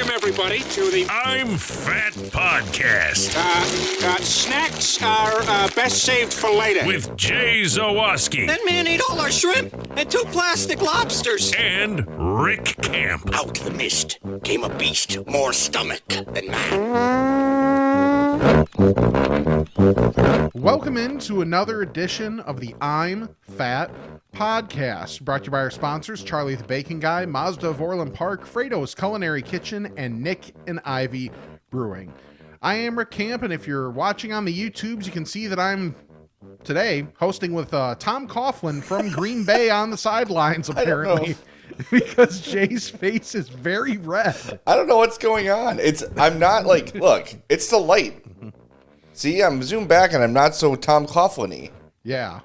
Welcome, everybody, to the I'm Fat Podcast. Snacks are best saved for later. With Jay Zawoski. That man ate all our shrimp and 2 plastic lobsters. And Rick Camp. Out of the mist came a beast more stomach than man. Welcome into another edition of the I'm Fat Podcast, brought to you by our sponsors, Charlie the Bacon Guy, Mazda of Orland Park, Fredo's Culinary Kitchen, and Nick and Ivy Brewing. I am Rick Camp, and if you're watching on the YouTubes, you can see that I'm today hosting with Tom Coughlin from Green Bay on the sidelines, apparently, because Jay's face is very red. I don't know what's going on. I'm not like, look, it's the light. See, I'm zoomed back and I'm not so Tom Coughlin-y. Yeah.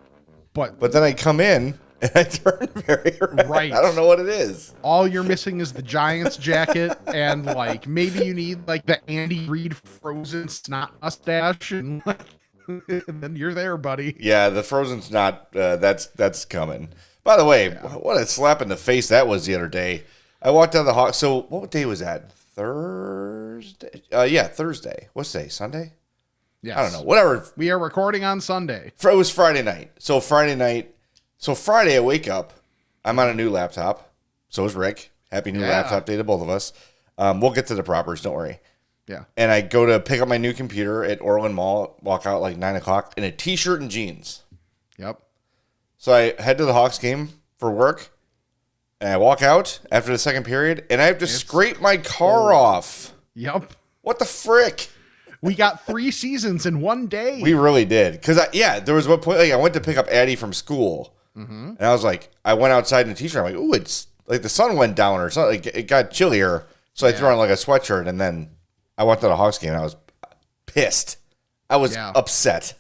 But then I come in and I turn very red. Right. I don't know what it is. All you're missing is the Giants jacket and like maybe you need like the Andy Reid frozen snot mustache and then you're there, buddy. Yeah, the frozen snot, that's coming. By the way, what a slap in the face that was the other day. I walked out of the Hawks. So what day was that? Thursday? Thursday. What's today? Sunday? Yes. I don't know. Whatever. We are recording on Sunday. It was Friday night. So Friday I wake up. I'm on a new laptop. So is Rick. Happy new laptop day to both of us. We'll get to the propers. Don't worry. Yeah. And I go to pick up my new computer at Orland Mall, walk out like 9 o'clock in a t-shirt and jeans. Yep. So I head to the Hawks game for work. And I walk out after the second period. And I have to scrape my car off. Yep. What the frick? We got 3 seasons in one day. We really did. Because, there was one point, like, I went to pick up Addie from school. Mm-hmm. And I was like, I went outside in a t-shirt. I'm like, ooh, it's like the sun went down or something. Like, it got chillier. So I threw on like a sweatshirt. And then I went to the Hawks game and I was pissed. I was upset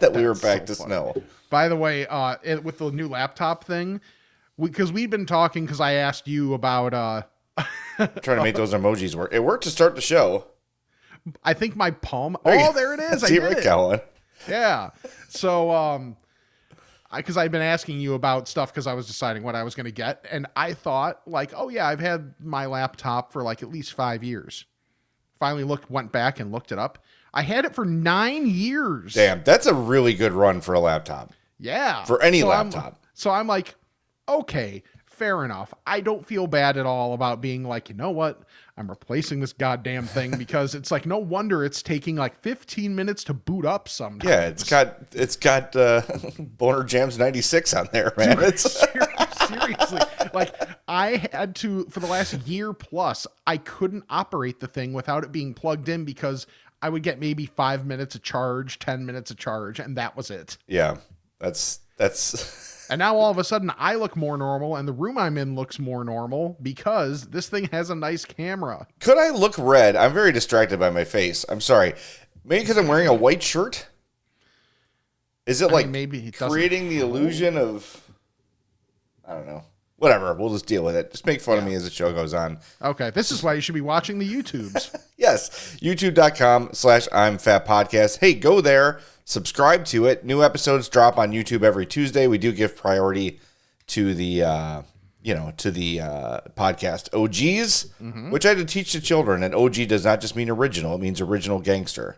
that we were back to snow. By the way, with the new laptop thing, because we've been talking, because I asked you about... trying to make those emojis work. It worked to start the show. I think my palm. There it is. I did Rick it. Going. Yeah. So, because I've been asking you about stuff because I was deciding what I was going to get, and I thought like, oh yeah, I've had my laptop for like at least 5 years. Finally went back and looked it up. I had it for 9 years. Damn, that's a really good run for a laptop. Yeah. For any laptop. So I'm like, okay, fair enough. I don't feel bad at all about being like, you know what? I'm replacing this goddamn thing because it's like, no wonder it's taking like 15 minutes to boot up sometimes. Yeah, it's got Boner Jams 96 on there, man. Dude, seriously. Like I had to, for the last year plus, I couldn't operate the thing without it being plugged in because I would get maybe 5 minutes of charge, 10 minutes of charge, and that was it. Yeah, that's... And now all of a sudden I look more normal and the room I'm in looks more normal because this thing has a nice camera. Could I look red? I'm very distracted by my face. I'm sorry. Maybe because I'm wearing a white shirt? Is it maybe creating the illusion of... I don't know. Whatever. We'll just deal with it. Just make fun of me as the show goes on. Okay. This is why you should be watching the YouTubes. Yes. YouTube.com/I'mFatPodcast. Hey, go there. Subscribe to it. New episodes drop on YouTube every Tuesday. We do give priority to the, podcast OGs, which I had to teach the children. And OG does not just mean original; it means original gangster.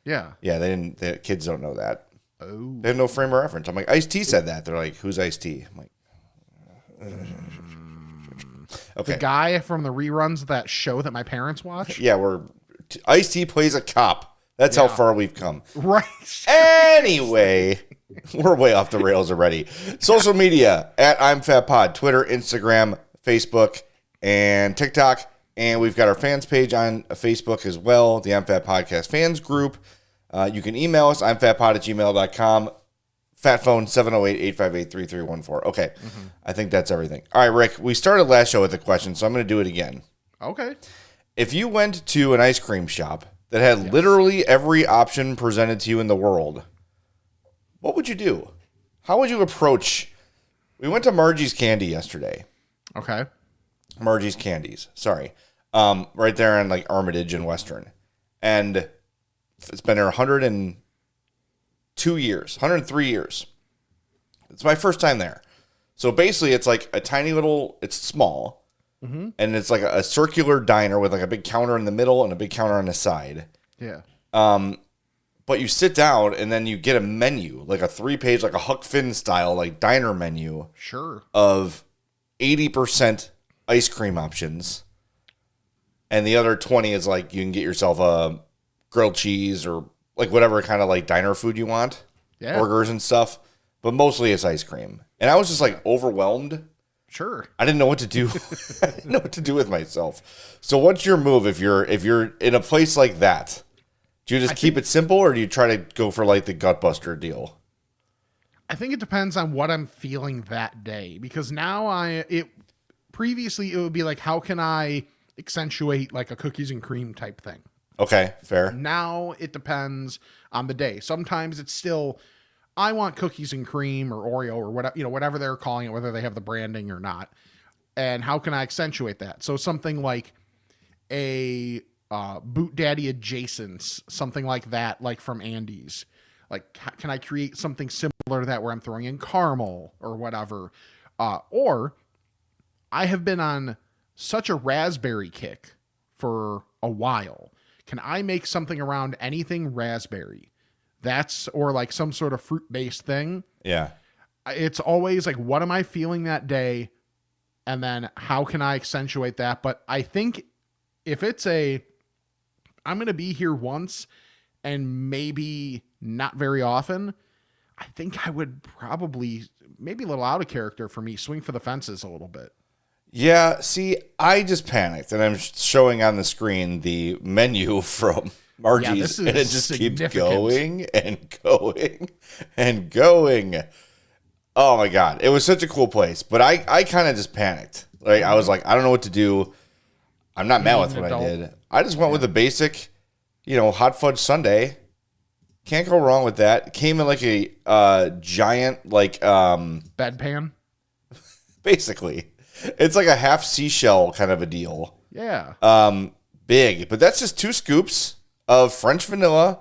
Yeah. Yeah. The kids don't know that. Oh. They have no frame of reference. I'm like, Ice-T said that. They're like, who's Ice-T? I'm like, okay. The guy from the reruns of that show that my parents watch. Yeah, Ice-T plays a cop. That's how far we've come. Right. Anyway, we're way off the rails already. Social media at I'm Fat Pod, Twitter, Instagram, Facebook, and TikTok. And we've got our fans page on Facebook as well, the I'm Fat Podcast fans group. You can email us, imfatpod@gmail.com. Fat phone 708-858-3314. Okay. Mm-hmm. I think that's everything. All right, Rick, we started last show with a question, so I'm going to do it again. Okay. If you went to an ice cream shop that had literally every option presented to you in the world, what would you do? How would you approach? We went to Margie's Candy yesterday. Okay. Margie's Candies. Sorry. Right there on like Armitage and Western. And it's been there 102 years, 103 years. It's my first time there. So basically it's like a tiny little, it's small. and it's like a circular diner with like a big counter in the middle and a big counter on the side. Yeah. But you sit down and then you get a menu, like a 3-page, like a Huck Finn style, like diner menu Sure. of 80% ice cream options. And the other 20 is like you can get yourself a grilled cheese or like whatever kind of like diner food you want, burgers and stuff. But mostly it's ice cream. And I was just like overwhelmed. Sure. I didn't know what to do. I didn't know what to do with myself. So what's your move if you're in a place like that? Do you just keep it simple, or do you try to go for like the gutbuster deal? I think it depends on what I'm feeling that day, because now previously it would be like, how can I accentuate like a cookies and cream type thing? Okay, fair. Now it depends on the day. Sometimes it's still, I want cookies and cream or Oreo or whatever, whatever they're calling it, whether they have the branding or not. And how can I accentuate that? So something like a Boot Daddy adjacent, something like that, like from Andy's. Like, can I create something similar to that where I'm throwing in caramel or whatever? Or I have been on such a raspberry kick for a while. Can I make something around anything raspberry? Or like some sort of fruit-based thing. Yeah. It's always like, what am I feeling that day? And then how can I accentuate that? But I think if it's I'm going to be here once and maybe not very often, I think I would probably, maybe a little out of character for me, swing for the fences a little bit. Yeah, see, I just panicked, and I'm showing on the screen the menu from Margie's, and it just keeps going and going and going. Oh my God, it was such a cool place, but I kind of just panicked. Like, I was like, I don't know what to do. I'm not mad with what I did. I just went with the basic, hot fudge sundae. Can't go wrong with that. It came in like a giant, like bedpan. Basically, it's like a half seashell kind of a deal. Yeah. Big, but that's just 2 scoops of French vanilla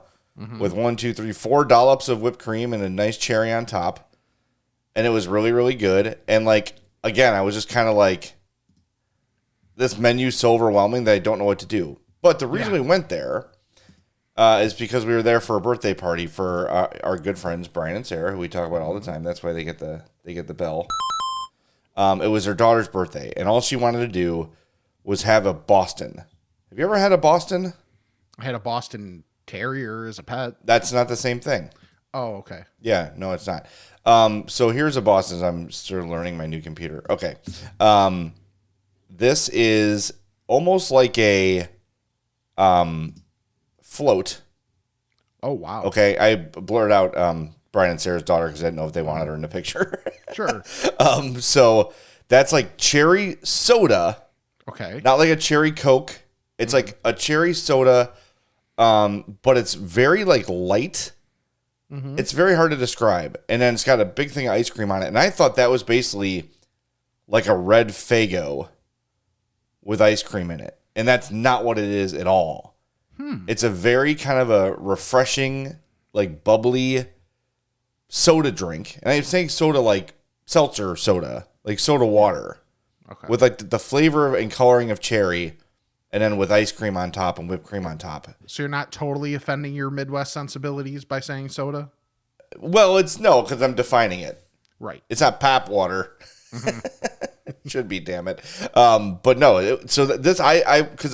with 1, 2, 3, 4 dollops of whipped cream and a nice cherry on top. And it was really, really good. And like, again, I was just kind of like, this menu's so overwhelming that I don't know what to do. But the reason we went there is because we were there for a birthday party for our good friends Brian and Sarah, who we talk about all the time. That's why they get the bell. It was their daughter's birthday, and all she wanted to do was have a Boston. Have you ever had a Boston? I had a Boston Terrier as a pet. That's not the same thing. Oh, okay. Yeah, no, it's not. So here's a Boston. I'm sort of learning my new computer. Okay. This is almost like a float. Oh, wow. Okay, I blurred out Brian and Sarah's daughter because I didn't know if they wanted her in the picture. Sure. So that's like cherry soda. Okay. Not like a cherry Coke. It's like a cherry soda, but it's very like light. It's very hard to describe. And then it's got a big thing of ice cream on it. And I thought that was basically like a red Faygo with ice cream in it. And that's not what it is at all. It's a very kind of a refreshing, like bubbly soda drink. And I'm saying soda like seltzer soda, like soda water. Okay. With like the flavor and coloring of cherry, and then with ice cream on top and whipped cream on top. So you're not totally offending your Midwest sensibilities by saying soda? Well, no, because I'm defining it. Right. It's not pap water. Should be, damn it. But no, because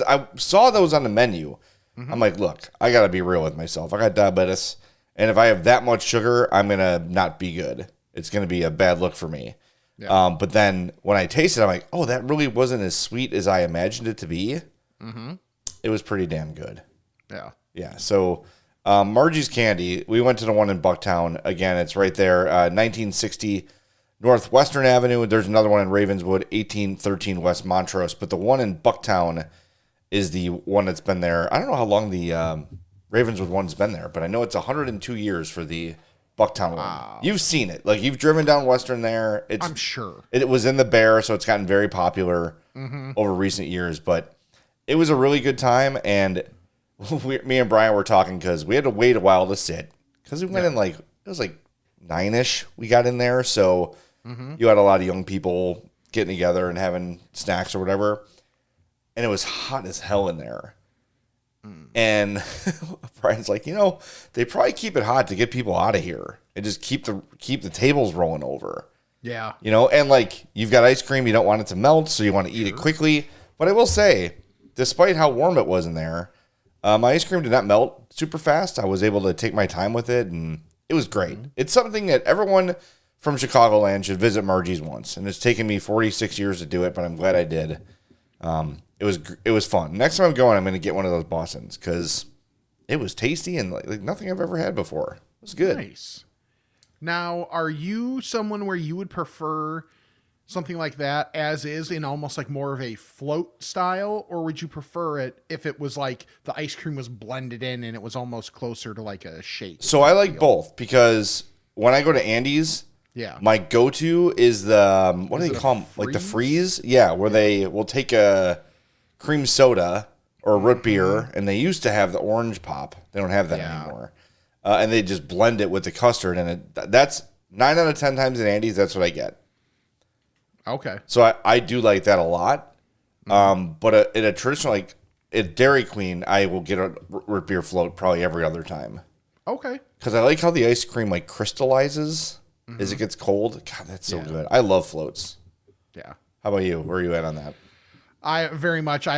I saw those on the menu. I'm like, look, I got to be real with myself. I got diabetes, and if I have that much sugar, I'm going to not be good. It's going to be a bad look for me. Yeah. But then when I tasted it, I'm like, oh, that really wasn't as sweet as I imagined it to be. It was pretty damn good. Yeah. Yeah. So Margie's Candy, we went to the one in Bucktown. Again, it's right there, 1960 Northwestern Avenue. There's another one in Ravenswood, 1813 West Montrose. But the one in Bucktown is the one that's been there. I don't know how long the Ravenswood one's been there, but I know it's 102 years for the Bucktown one. You've seen it. Like, you've driven down Western there. I'm sure. It was in the Bear, so it's gotten very popular over recent years. But it was a really good time, and me and Brian were talking because we had to wait a while to sit because we went in like, it was like 9-ish we got in there. So you had a lot of young people getting together and having snacks or whatever. And it was hot as hell in there. And Brian's like, they probably keep it hot to get people out of here and just keep the tables rolling over. Yeah. And like you've got ice cream, you don't want it to melt, so you want to eat it quickly. But I will say, despite how warm it was in there, my ice cream did not melt super fast. I was able to take my time with it, and it was great. It's something that everyone from Chicagoland should visit Margie's once, and it's taken me 46 years to do it, but I'm glad I did. It was fun. Next time I'm going, I'm going to get one of those Bostons because it was tasty and like nothing I've ever had before. It was good. Nice. Now, are you someone where you would prefer something like that as is in almost like more of a float style, or would you prefer it if it was like the ice cream was blended in and it was almost closer to like a shake? So I like both because when I go to Andy's, my go-to is the, what do they call them? Like the freeze? Yeah, where they will take a cream soda or a root beer, and they used to have the orange pop. They don't have that anymore. And they just blend it with the custard, and that's 9 out of 10 times at Andy's, that's what I get. Okay. So I do like that a lot. But in a traditional, like at Dairy Queen, I will get a root beer float probably every other time. Okay. Because I like how the ice cream like crystallizes as it gets cold. God, that's so good. I love floats. Yeah. How about you? Where are you at on that? I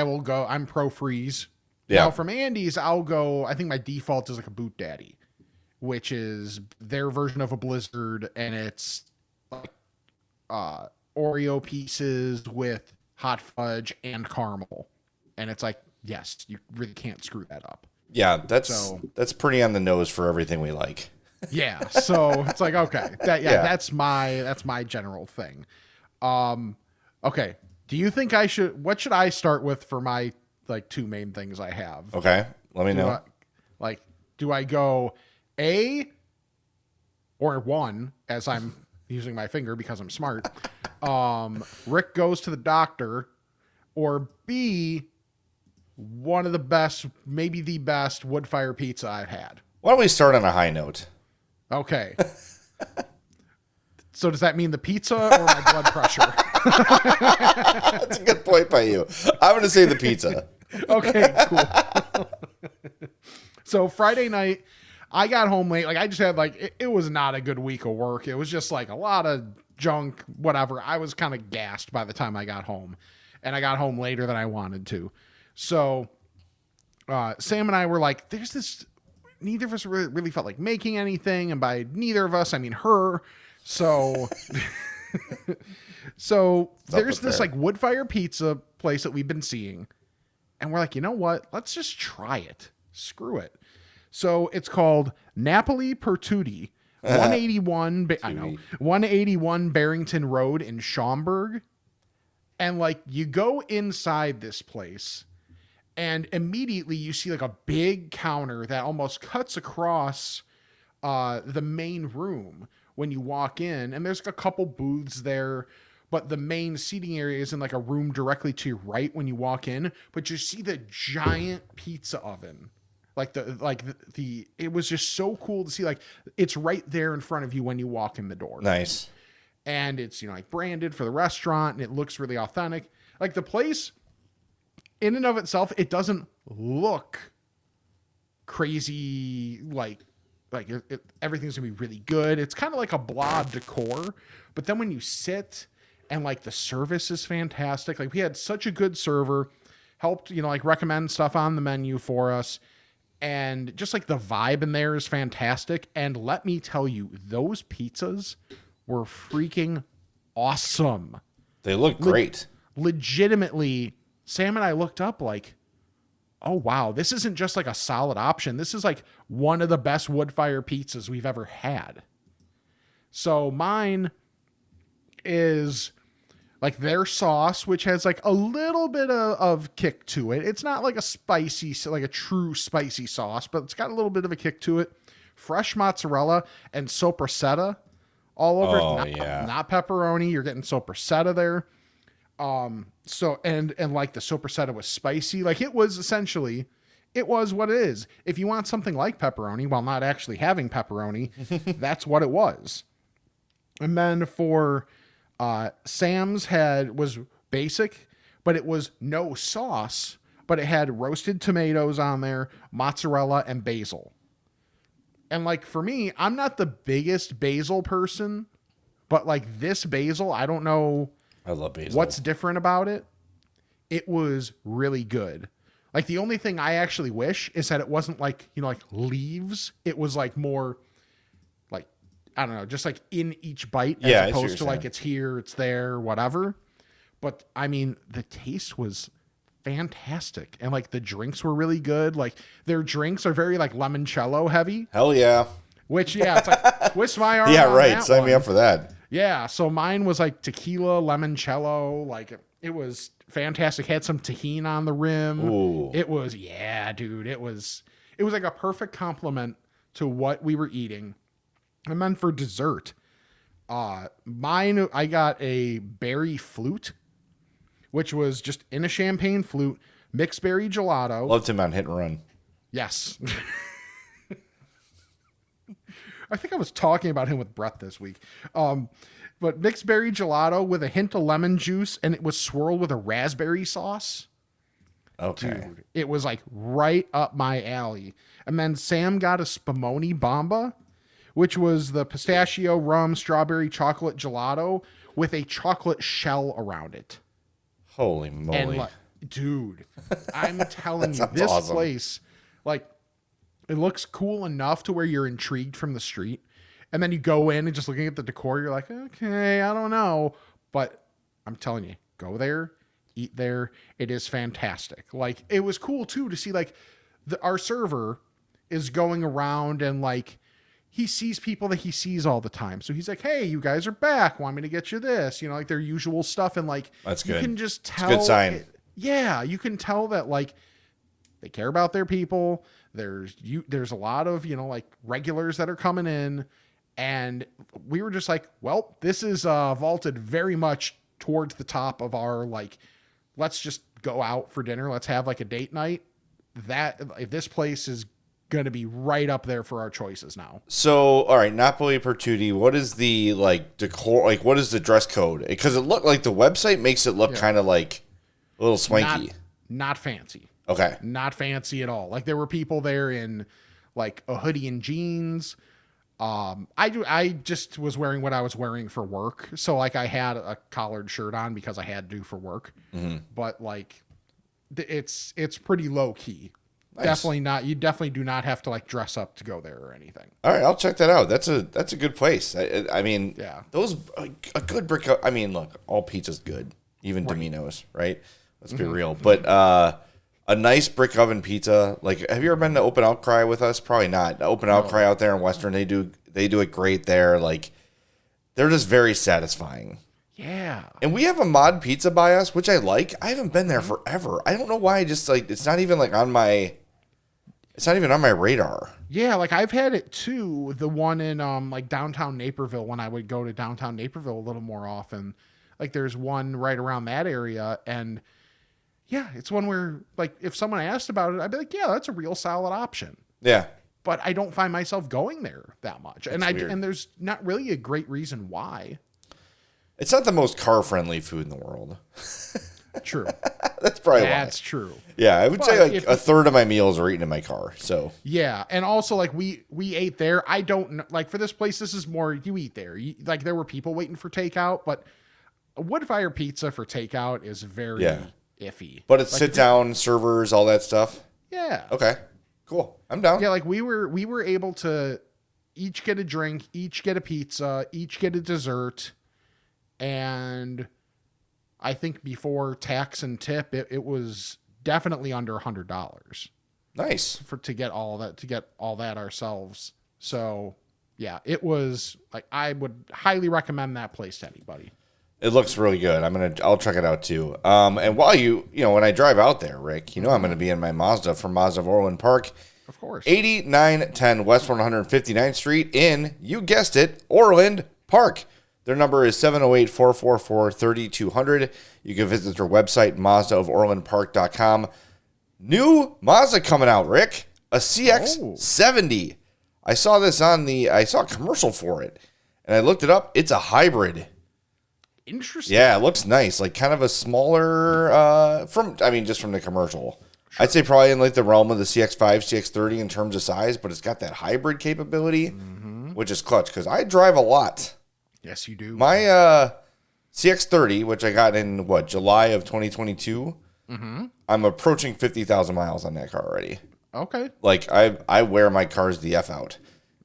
will go. I'm pro freeze. Yeah. Now from Andy's, I'll go. I think my default is like a Boot Daddy, which is their version of a Blizzard, and it's like Oreo pieces with hot fudge and caramel, and it's like, yes, you really can't screw that up. Yeah, that's pretty on the nose for everything we like. Yeah, so it's like, okay, that's my general thing. Okay, do you think what should I start with for my like two main things I have? Okay, let me know. Do I go A or 1 as I'm using my finger because I'm smart? Rick goes to the doctor, or B, one of the best, maybe the best wood fire pizza I've had. Why don't we start on a high note? Okay. So does that mean the pizza or my blood pressure? That's a good point by you. I'm going to say the pizza. Okay, cool. So Friday night, I got home late. Like I just had it was not a good week of work. It was just like a lot of junk, whatever. I was kind of gassed by the time I got home, and I got home later than I wanted to. So Sam and I were like, there's this, neither of us really felt like making anything. And by neither of us, I mean her. So, there's this like wood fire pizza place that we've been seeing. And we're like, you know what? Let's just try it. Screw it. So it's called Napoli Per Tutti, 181 Barrington Road in Schaumburg. And like you go inside this place, and immediately you see like a big counter that almost cuts across the main room when you walk in. And there's like a couple booths there, but the main seating area is in like a room directly to your right when you walk in. But you see the giant pizza oven. It was just so cool to see, like, it's right there in front of you when you walk in the door. Nice. And it's, like branded for the restaurant, and it looks really authentic. Like the place in and of itself, it doesn't look crazy. Everything's gonna be really good. It's kind of like a blah decor, but then when you sit and like the service is fantastic. Like we had such a good server, helped, recommend stuff on the menu for us. And just like the vibe in there is fantastic. And let me tell you, those pizzas were freaking awesome. They look great. Legitimately, Sam and I looked up like, oh, wow, this isn't just like a solid option. This is like one of the best wood fire pizzas we've ever had. So mine is like their sauce, which has like a little bit of kick to it. It's not like a spicy, like a true spicy sauce, but it's got a little bit of a kick to it. Fresh mozzarella and sopressata all over. Not pepperoni. You're getting sopressata there. And like the sopressata was spicy. Like it was what it is. If you want something like pepperoni while not actually having pepperoni, that's what it was. And then for Sam's was basic, but it was no sauce, but it had roasted tomatoes on there, mozzarella, and basil. And like for me, I'm not the biggest basil person, but like this basil, I don't know I love basil. what's different about it. It was really good. Like the only thing I actually wish is that it wasn't like, like leaves. It was like more like, I don't know, just like in each bite as opposed to like it's here, it's there, whatever. But I mean, the taste was fantastic. And like the drinks were really good. Like their drinks are very like limoncello heavy. Hell yeah. Which, it's like, twist my arm. Yeah, on right. that Sign one. me up for that. Yeah. So mine was like tequila, limoncello. Like it was fantastic. Had some tahini on the rim. Ooh. It was, dude. It was like a perfect complement to what we were eating. And then for dessert, mine, I got a berry flute, which was just in a champagne flute, mixed berry gelato. Loved him on Hit and Run. Yes. I think I was talking about him with Brett this week. But mixed berry gelato with a hint of lemon juice, and it was swirled with a raspberry sauce. Okay. Dude, it was like right up my alley. And then Sam got a Spumoni Bomba, which was the pistachio, rum, strawberry, chocolate gelato with a chocolate shell around it. Holy moly. And dude, I'm telling you, this awesome. place, like, it looks cool enough to where you're intrigued from the street. And then you go in and just looking at the decor, you're like, okay, I don't know. But I'm telling you, go there, eat there. It is fantastic. Like, it was cool too to see like our server is going around and like he sees people that he sees all the time. So he's like, hey, you guys are back. Want me to get you this? Like their usual stuff. And like, that's you good. can just tell. It's a good sign. You can tell that like they care about their people. There's a lot of, like regulars that are coming in. And we were just like, well, this is vaulted very much towards the top of our, like, let's just go out for dinner. Let's have like a date night. This place is going to be right up there for our choices now. So, all right, Napoli Per Tutti, what is the, like, decor, like, what is the dress code? Because it looked like the website makes it look kind of like a little swanky. Not fancy. Okay. Not fancy at all. Like, there were people there in, like, a hoodie and jeans. I just was wearing what I was wearing for work. So like I had a collared shirt on because I had to for work, but like it's pretty low key. Nice. Definitely not. You definitely do not have to like dress up to go there or anything. All right. I'll check that out. That's a good place. I mean, yeah, those, a good brick. I mean, look, all pizza's good, even Domino's, right? Let's be real. But, a nice brick oven pizza. Like, have you ever been to Open Outcry with us? Probably not. Open Outcry out there in Western, they do it great there. Like, they're just very satisfying. Yeah. And we have a mod pizza by us, which I like. I haven't been there forever. I don't know why. Just like it's not even on my radar. Yeah, like I've had it too. The one in like downtown Naperville when I would go to downtown Naperville a little more often. Like there's one right around that area, and yeah, it's one where, like, if someone asked about it, I'd be like, yeah, that's a real solid option. Yeah. But I don't find myself going there that much. That's weird. And there's not really a great reason why. It's not the most car-friendly food in the world. True. That's probably why. That's true. Yeah, I would say like a third of my meals are eaten in my car. So yeah, and also like we ate there. I don't know, like for this place, this is more you eat there. Like there were people waiting for takeout, but wood fire pizza for takeout is very iffy. But it's like, sit down servers, all that stuff. Yeah. Okay. Cool. I'm down. Yeah, like we were able to each get a drink, each get a pizza, each get a dessert, and I think before tax and tip, it was definitely under $100. Nice to get all that ourselves. So yeah, it was like I would highly recommend that place to anybody. It looks really good. I'll check it out too. And while when I drive out there, Rick, I'm going to be in my Mazda from Mazda of Orland Park. Of course. 8910 West 159th Street in, you guessed it, Orland Park. Their number is 708-444-3200. You can visit their website, MazdaofOrlandPark.com. New Mazda coming out, Rick. A CX-70. I saw a commercial for it, and I looked it up. It's a hybrid. interesting. Yeah, it looks nice. Like kind of a smaller just from the commercial. Sure. I'd say probably in like the realm of the CX5, CX30 in terms of size, but it's got that hybrid capability, which is clutch because I drive a lot. Yes, you do. My CX30, which I got in July of 2022. I'm approaching 50,000 miles on that car already. Okay. Like I wear my cars the F out.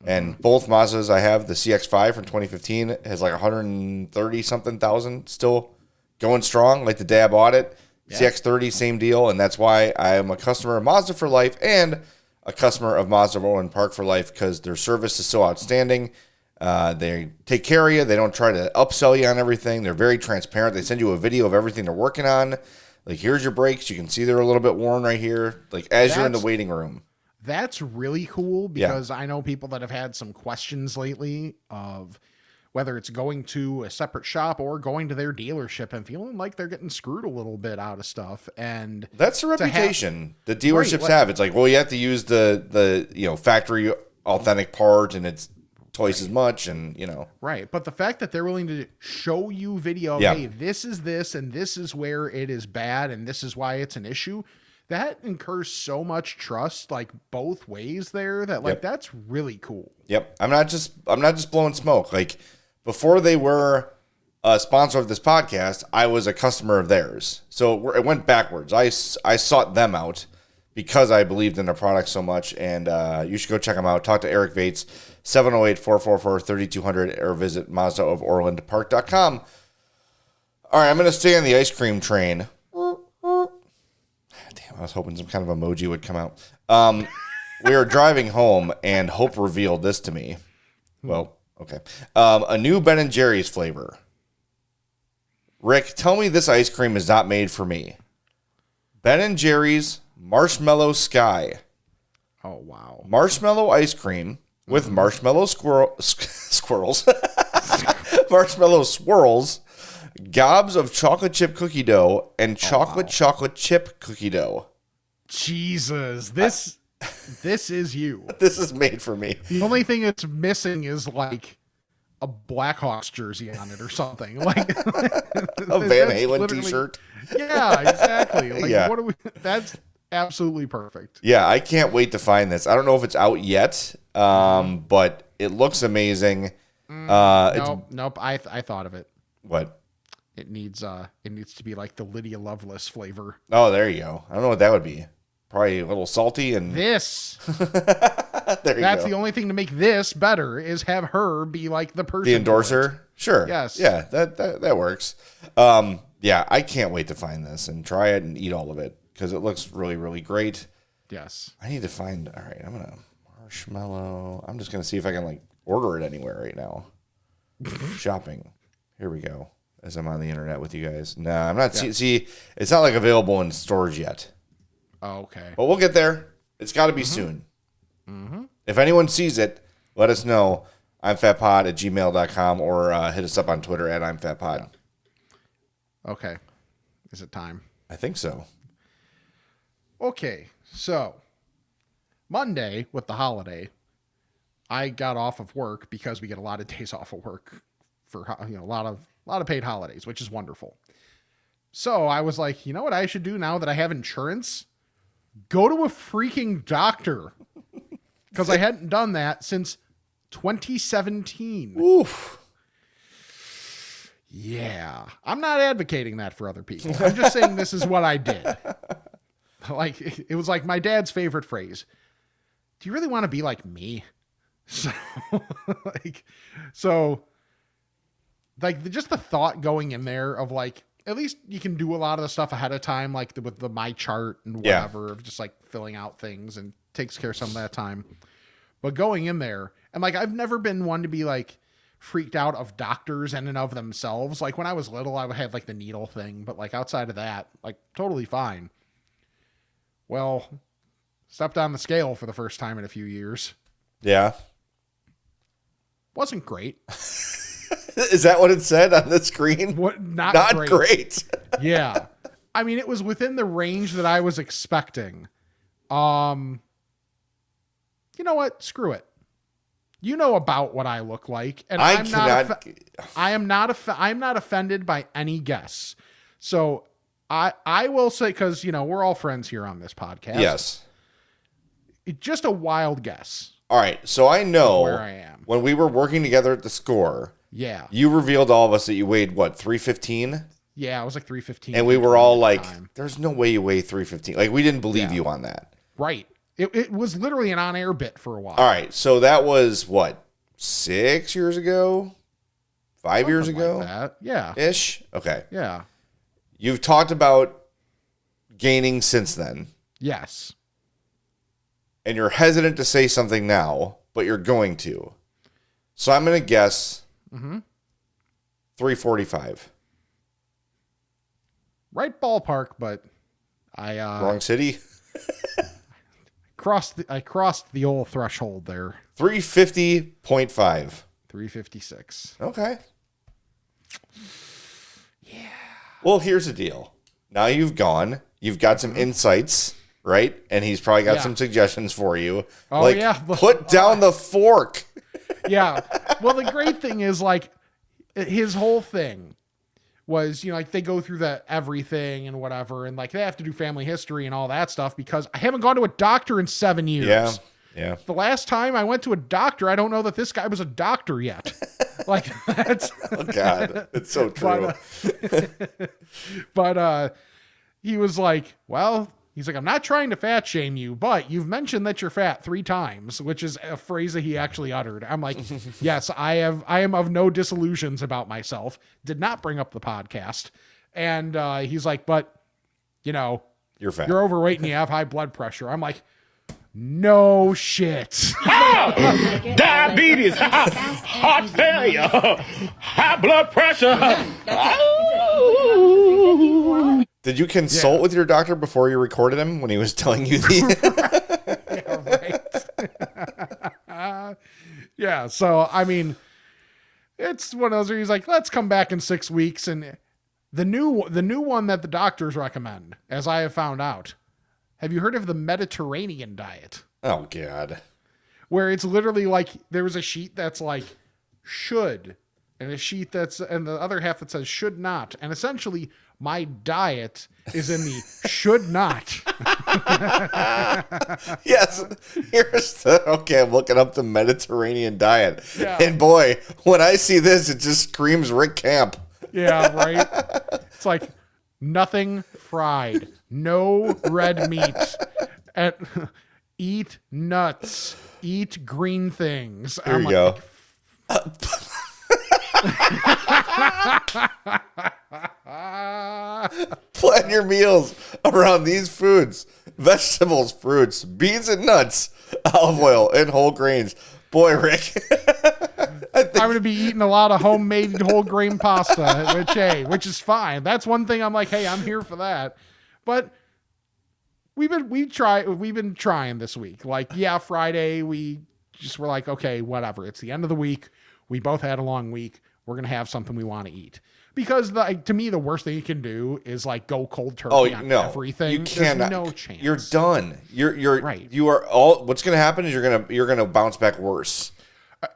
And both Mazdas I have, the CX5 from 2015 has like 130 something thousand still going strong. Like the day I bought it, CX30 same deal, and that's why I am a customer of Mazda for life and a customer of Mazda of Orland Park for life because their service is so outstanding. They take care of you. They don't try to upsell you on everything. They're very transparent. They send you a video of everything they're working on. Like, here's your brakes. You can see they're a little bit worn right here. Like, as you're in the waiting room. That's really cool because I know people that have had some questions lately of whether it's going to a separate shop or going to their dealership and feeling like they're getting screwed a little bit out of stuff. And that's the reputation the dealerships have. It's like, well, you have to use the factory authentic part and it's twice as much and right, but the fact that they're willing to show you video hey, this is this and this is where it is bad and this is why it's an issue, that incurs so much trust like both ways there that like that's really cool. I'm not just blowing smoke. Like before they were a sponsor of this podcast, I was a customer of theirs, so it went backwards. I sought them out because I believed in their product so much, and you should go check them out. Talk to Eric Vates, 708-444-3200, or visit MazdaofOrlandPark.com. All right, I'm going to stay on the ice cream train. Damn, I was hoping some kind of emoji would come out. We were driving home, and Hope revealed this to me. Well, okay. A new Ben & Jerry's flavor. Rick, tell me this ice cream is not made for me. Ben & Jerry's Marshmallow Sky. Oh, wow. Marshmallow ice cream with marshmallow squirrels. Marshmallow swirls, gobs of chocolate chip cookie dough, and chocolate chip cookie dough. Jesus, this is you. This is made for me. The only thing it's missing is like a Blackhawks jersey on it or something. Like a Van Halen t-shirt. Yeah, exactly. Like what are we that's absolutely perfect. Yeah, I can't wait to find this. I don't know if it's out yet, but it looks amazing. Nope. I thought of it. What? It needs to be like the Lydia Lovelace flavor. Oh, there you go. I don't know what that would be. Probably a little salty and this. There you That's go. the only thing to make this better is have her be like the person. The endorser? Sure. Yes. Yeah, that works. Yeah, I can't wait to find this and try it and eat all of it because it looks really, really great. Yes. I need to find. All right, I'm gonna marshmallow. I'm just gonna see if I can like order it anywhere right now. Shopping. Here we go. As I'm on the internet with you guys. No, I'm not. See, it's not like available in stores yet. Oh, okay. But we'll get there. It's got to be soon. If anyone sees it, let us know. I'mFatPod@gmail.com or hit us up on Twitter @I'mFatPod. Okay. Is it time? I think so. Okay. So Monday with the holiday, I got off of work because we get a lot of days off of work for a lot of paid holidays, which is wonderful. So I was like, you know what I should do now that I have insurance? Go to a freaking doctor. Because I hadn't done that since 2017. Oof. Yeah. I'm not advocating that for other people. I'm just saying this is what I did. Like, it was like my dad's favorite phrase. Do you really want to be like me? So, just the thought going in there of like, at least you can do a lot of the stuff ahead of time, like with the my chart and whatever of just like filling out things and takes care of some of that time. But going in there and like, I've never been one to be like freaked out of doctors in and of themselves. Like when I was little, I had like the needle thing, but like outside of that, like totally fine. Well, stepped on the scale for the first time in a few years. Yeah. Wasn't great. Is that what it said on the screen? What? Not great. Yeah. I mean, it was within the range that I was expecting. You know what? Screw it. You know about what I look like, and I I'm cannot. I'm not offended by any guess. So I will say, because we're all friends here on this podcast. Yes. Just a wild guess. All right. So I know where I am when we were working together at the Score. Yeah. You revealed to all of us that you weighed what, 315? Yeah, I was like 315. And we were all like, "There's no way you weigh 315." Like we didn't believe you on that. Right. It was literally an on-air bit for a while. All right. So that was what, 6 years ago? 5 years ago? Like that. Yeah. Ish? Okay. Yeah. You've talked about gaining since then. Yes. And you're hesitant to say something now, but you're going to. So I'm going to guess 345. Right ballpark, but I Wrong city? I crossed the old threshold there. 350.5. 356. Okay. Yeah. Well, here's the deal. Now you've gone. You've got some insights, right? And he's probably got some suggestions for you. Oh, yeah. Put down the fork. Yeah. Well, the great thing is, like, his whole thing was, like, they go through the everything and whatever, and like they have to do family history and all that stuff because I haven't gone to a doctor in 7 years. Yeah. Yeah. The last time I went to a doctor, I don't know that this guy was a doctor yet. Like, that's Oh God, it's so true. But he was like, well, he's like, I'm not trying to fat shame you, but you've mentioned that you're fat 3 times, which is a phrase that he actually uttered. I'm like, yes, I am of no disillusions about myself. Did not bring up the podcast. And he's like, but you're fat. You're overweight and you have high blood pressure. I'm like, no shit. Diabetes, heart failure, high blood pressure. Did you consult with your doctor before you recorded him when he was telling you the? Yeah, right. Yeah. So, I mean, it's one of those where he's like, let's come back in 6 weeks. And the new one that the doctors recommend, as I have found out. Have you heard of the Mediterranean diet? Oh God. Where it's literally like, there was a sheet that's like should, and a sheet and the other half that says should not. And essentially my diet is in the should not. Yes. Okay, I'm looking up the Mediterranean diet. Yeah. And boy, when I see this, it just screams Rick Camp. Yeah, right. It's like nothing fried, no red meat, and eat nuts, eat green things. Here you go. Plan your meals around these foods: vegetables, fruits, beans and nuts, olive oil, and whole grains. Boy, Rick. I'm going to be eating a lot of homemade whole grain pasta, which is fine. That's one thing I'm like, hey, I'm here for that. But we've been trying this week. Like, yeah, Friday, we just were like, okay, whatever. It's the end of the week. We both had a long week. We're going to have something we want to eat. Because to me, the worst thing you can do is like go cold turkey on everything. You cannot. There's no chance. You're done. You're right. You are all. What's going to happen is you're gonna bounce back worse.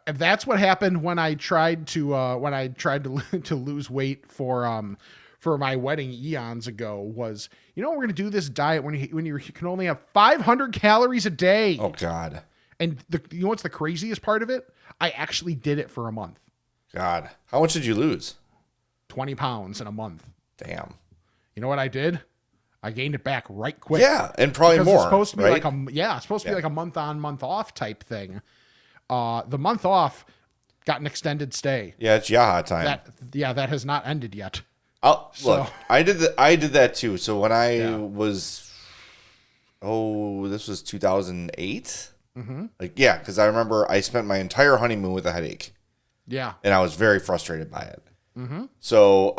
That's what happened when I tried to to lose weight for my wedding eons ago. Was we're going to do this diet when you can only have 500 calories a day. Oh God. And you know what's the craziest part of it? I actually did it for a month. God, how much did you lose? 20 pounds in a month. Damn. You know what I did? I gained it back right quick. Yeah, and probably because more. It's supposed to be right? it's supposed to be like a month on, month off type thing. The month off got an extended stay. Yeah, it's Yaha time. That has not ended yet. Look, I did that too. So when I was, this was 2008. Mm-hmm. Because I remember I spent my entire honeymoon with a headache. Yeah, and I was very frustrated by it. Mm-hmm. So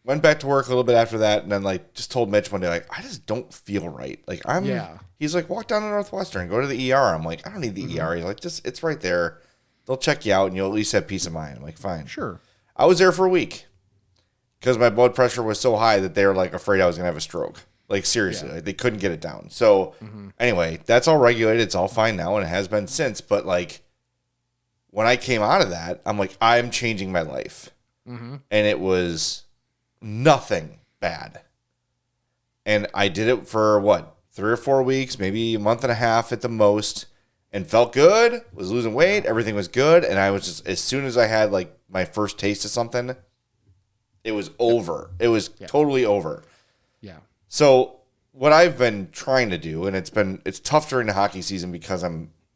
went back to work a little bit after that, and then just told Mitch one day, I just don't feel right. He's like, walk down to Northwestern, go to the ER. I'm like, I don't need the ER. He's like, it's right there. They'll check you out, and you'll at least have peace of mind. I'm like, fine. Sure. I was there for a week because my blood pressure was so high that they were afraid I was gonna have a stroke. Seriously, they couldn't get it down. So anyway, that's all regulated. It's all fine now, and it has been since. But when I came out of that, I'm like, I'm changing my life. Mm-hmm. And it was nothing bad. And I did it for 3 or 4 weeks, maybe a month and a half at the most, and felt good, was losing weight, everything was good. And I was just, as soon as I had like my first taste of something, it was over. It was totally over. Yeah. So what I've been trying to do, and it's tough during the hockey season because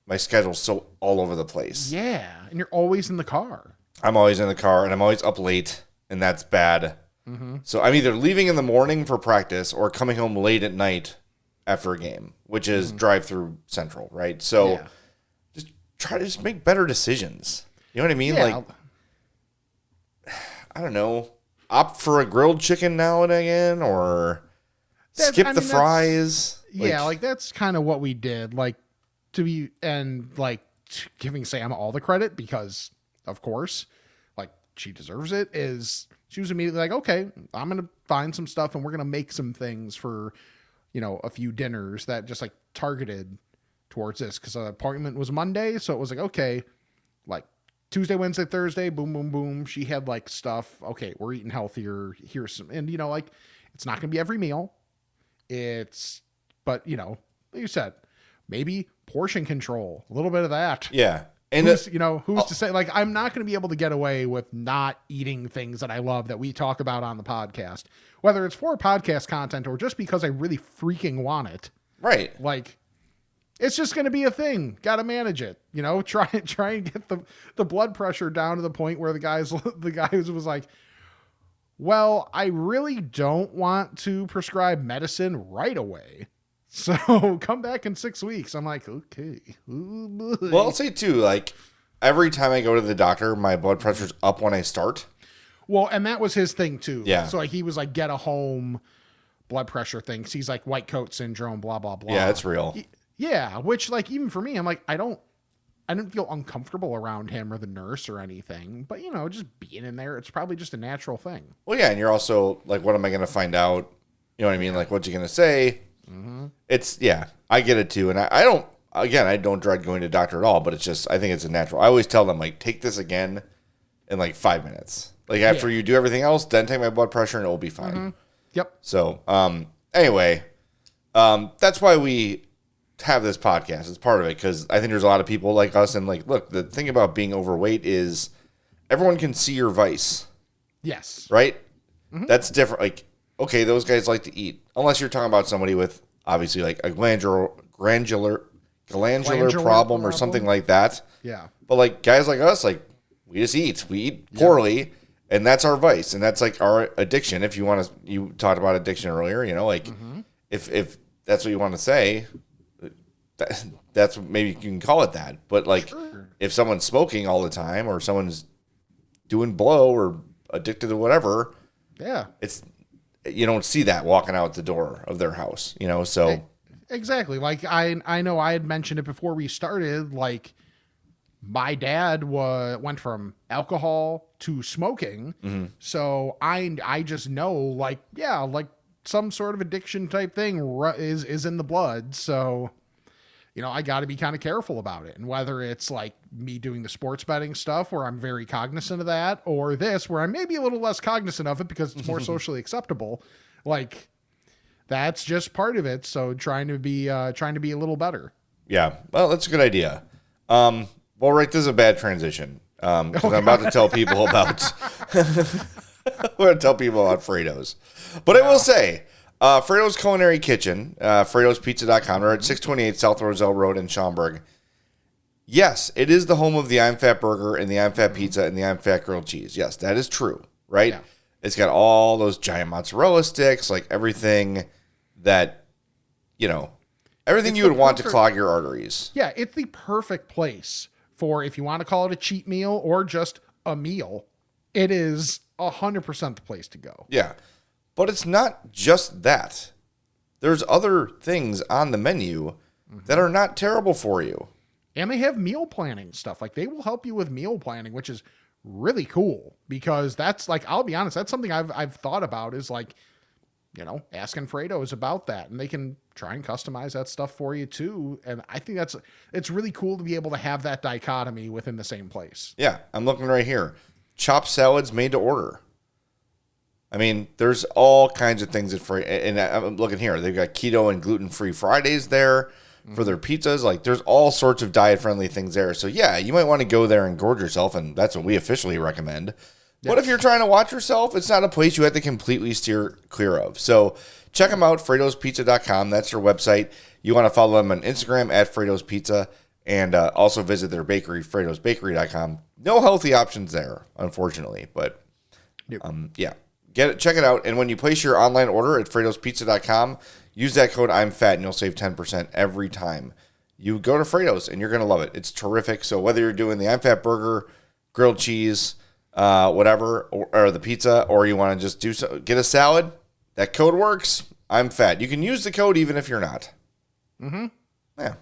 my schedule's so all over the place. Yeah. And you're always in the car. I'm always in the car, and I'm always up late, and that's bad. Mm-hmm. So I'm either leaving in the morning for practice or coming home late at night after a game, which is drive-through central, right? So just try to just make better decisions. You know what I mean? Yeah. Like, I don't know, opt for a grilled chicken now and again, or skip the fries. Yeah, like that's kind of what we did. Like, giving Sam all the credit because, of course, like she deserves it. She was immediately like, okay, I'm gonna find some stuff and we're gonna make some things for, a few dinners that just like targeted towards this because the appointment was Monday, so it was like, okay, like Tuesday, Wednesday, Thursday, boom, boom, boom. She had like stuff. Okay, we're eating healthier. Here's some, and like it's not gonna be every meal. But like you said, maybe portion control, a little bit of that. Yeah. And who's to say, like, I'm not going to be able to get away with not eating things that I love that we talk about on the podcast, whether it's for podcast content or just because I really freaking want it. Right. Like, it's just going to be a thing. Got to manage it. Try and get the blood pressure down to the point where the guy was like, well, I really don't want to prescribe medicine right away. So come back in 6 weeks. I'm like, okay. Ooh, boy. Well, I'll say too, like every time I go to the doctor, my blood pressure's up when I start. Well, and that was his thing too. Yeah. So like he was like, get a home blood pressure thing. He's like white coat syndrome, blah, blah, blah. Yeah, it's real. Yeah. Which like, even for me, I'm like, I didn't feel uncomfortable around him or the nurse or anything, but just being in there, it's probably just a natural thing. Well, yeah. And you're also like, what am I going to find out? You know what I mean? Like, what you going to say? Mm-hmm. I get it too. And I don't dread going to the doctor at all, but it's just, I think it's a natural. I always tell them like, take this again in like 5 minutes. Like after you do everything else, then take my blood pressure and it will be fine. Mm-hmm. Yep. So, anyway, that's why we have this podcast. It's part of it. Cause I think there's a lot of people like us. And like, look, the thing about being overweight is everyone can see your vice. Yes. Right. Mm-hmm. That's different. Like, okay, those guys like to eat. Unless you're talking about somebody with obviously like a glandular problem or something like that. Yeah. But like guys like us, like we just eat. We eat poorly, and that's our vice, and that's like our addiction. If you want to, you talked about addiction earlier. Like if that's what you want to say, that's maybe you can call it that. But like if someone's smoking all the time or someone's doing blow or addicted to whatever, it's. You don't see that walking out the door of their house, so. Exactly. Like I know I had mentioned it before we started, like my dad went from alcohol to smoking. Mm-hmm. So I just know like some sort of addiction type thing is in the blood. So, I got to be kind of careful about it. And whether it's like me doing the sports betting stuff where I'm very cognizant of that, or this where I'm maybe a little less cognizant of it because it's more socially acceptable, like that's just part of it. So trying to be a little better. Yeah. Well, that's a good idea. Well, Rick, this is a bad transition. Cause I'm about to tell people about, we're going to tell people about Fredo's, but I will say, Fredo's Culinary Kitchen, Fredo'sPizza.com. They're at 628 South Roselle Road in Schaumburg. Yes, it is the home of the I'm Fat Burger and the I'm Fat Pizza and the I'm Fat Grilled Cheese. Yes, that is true, right? Yeah. It's got all those giant mozzarella sticks, like everything that, everything you would want to clog your arteries. Yeah, it's the perfect place for if you want to call it a cheat meal or just a meal. It is 100% the place to go. Yeah. But it's not just that. There's other things on the menu that are not terrible for you. And they have meal planning stuff. Like they will help you with meal planning, which is really cool because that's like, I'll be honest, that's something I've thought about is like, asking Fredo's about that, and they can try and customize that stuff for you too. And I think it's really cool to be able to have that dichotomy within the same place. Yeah, I'm looking right here. Chopped salads made to order. I mean, there's all kinds of things and I'm looking here. They've got keto and gluten-free Fridays there for their pizzas. Like, there's all sorts of diet-friendly things there. So, yeah, you might want to go there and gorge yourself, and that's what we officially recommend. But if you're trying to watch yourself, it's not a place you have to completely steer clear of. So check them out, Fredo'sPizza.com. That's their website. You want to follow them on Instagram at Fredo's Pizza, and also visit their bakery, Fredo'sBakery.com. No healthy options there, unfortunately. But, yeah, check it out. And when you place your online order at Fredo'sPizza.com, use that code I'm Fat, and you'll save 10% every time you go to Fredo's, and you're going to love it. It's terrific. So whether you're doing the I'm Fat burger, grilled cheese, whatever, or the pizza, or you want to just get a salad, that code works. I'm Fat. You can use the code even if you're not. Mm-hmm. Yeah.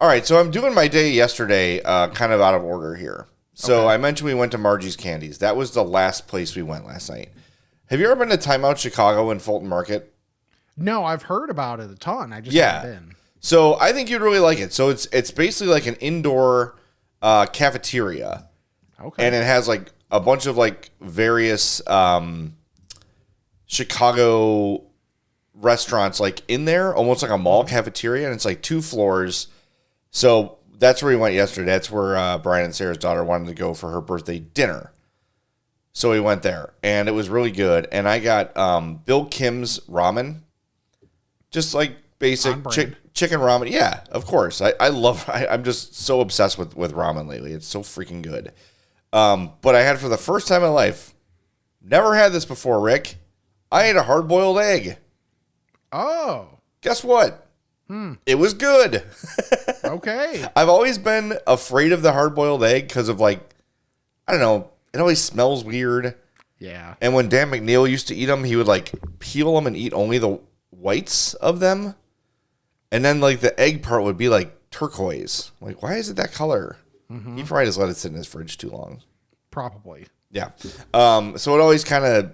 All right, so I'm doing my day yesterday kind of out of order here. So okay. I mentioned we went to Margie's Candies. That was the last place we went last night. Have you ever been to TimeOut Chicago in Fulton Market? No, I've heard about it a ton. I just haven't been. So I think you'd really like it. So it's basically like an indoor cafeteria. Okay. And it has like a bunch of like various Chicago restaurants like in there, almost like a mall cafeteria, and it's like 2 floors. So that's where we went yesterday. That's where Brian and Sarah's daughter wanted to go for her birthday dinner. So we went there, and it was really good. And I got Bill Kim's ramen, just like basic chicken ramen. Yeah, of course. I'm just so obsessed with ramen lately. It's so freaking good. But I had it for the first time in my life. Never had this before, Rick. I ate a hard-boiled egg. Oh. Guess what? It was good. Okay. I've always been afraid of the hard-boiled egg because of, like, I don't know, it always smells weird. Yeah. And when Dan McNeil used to eat them, he would, like, peel them and eat only the whites of them. And then, like, the egg part would be, like, turquoise. Like, why is it that color? Mm-hmm. He probably just let it sit in his fridge too long. Probably. Yeah. So it always kind of,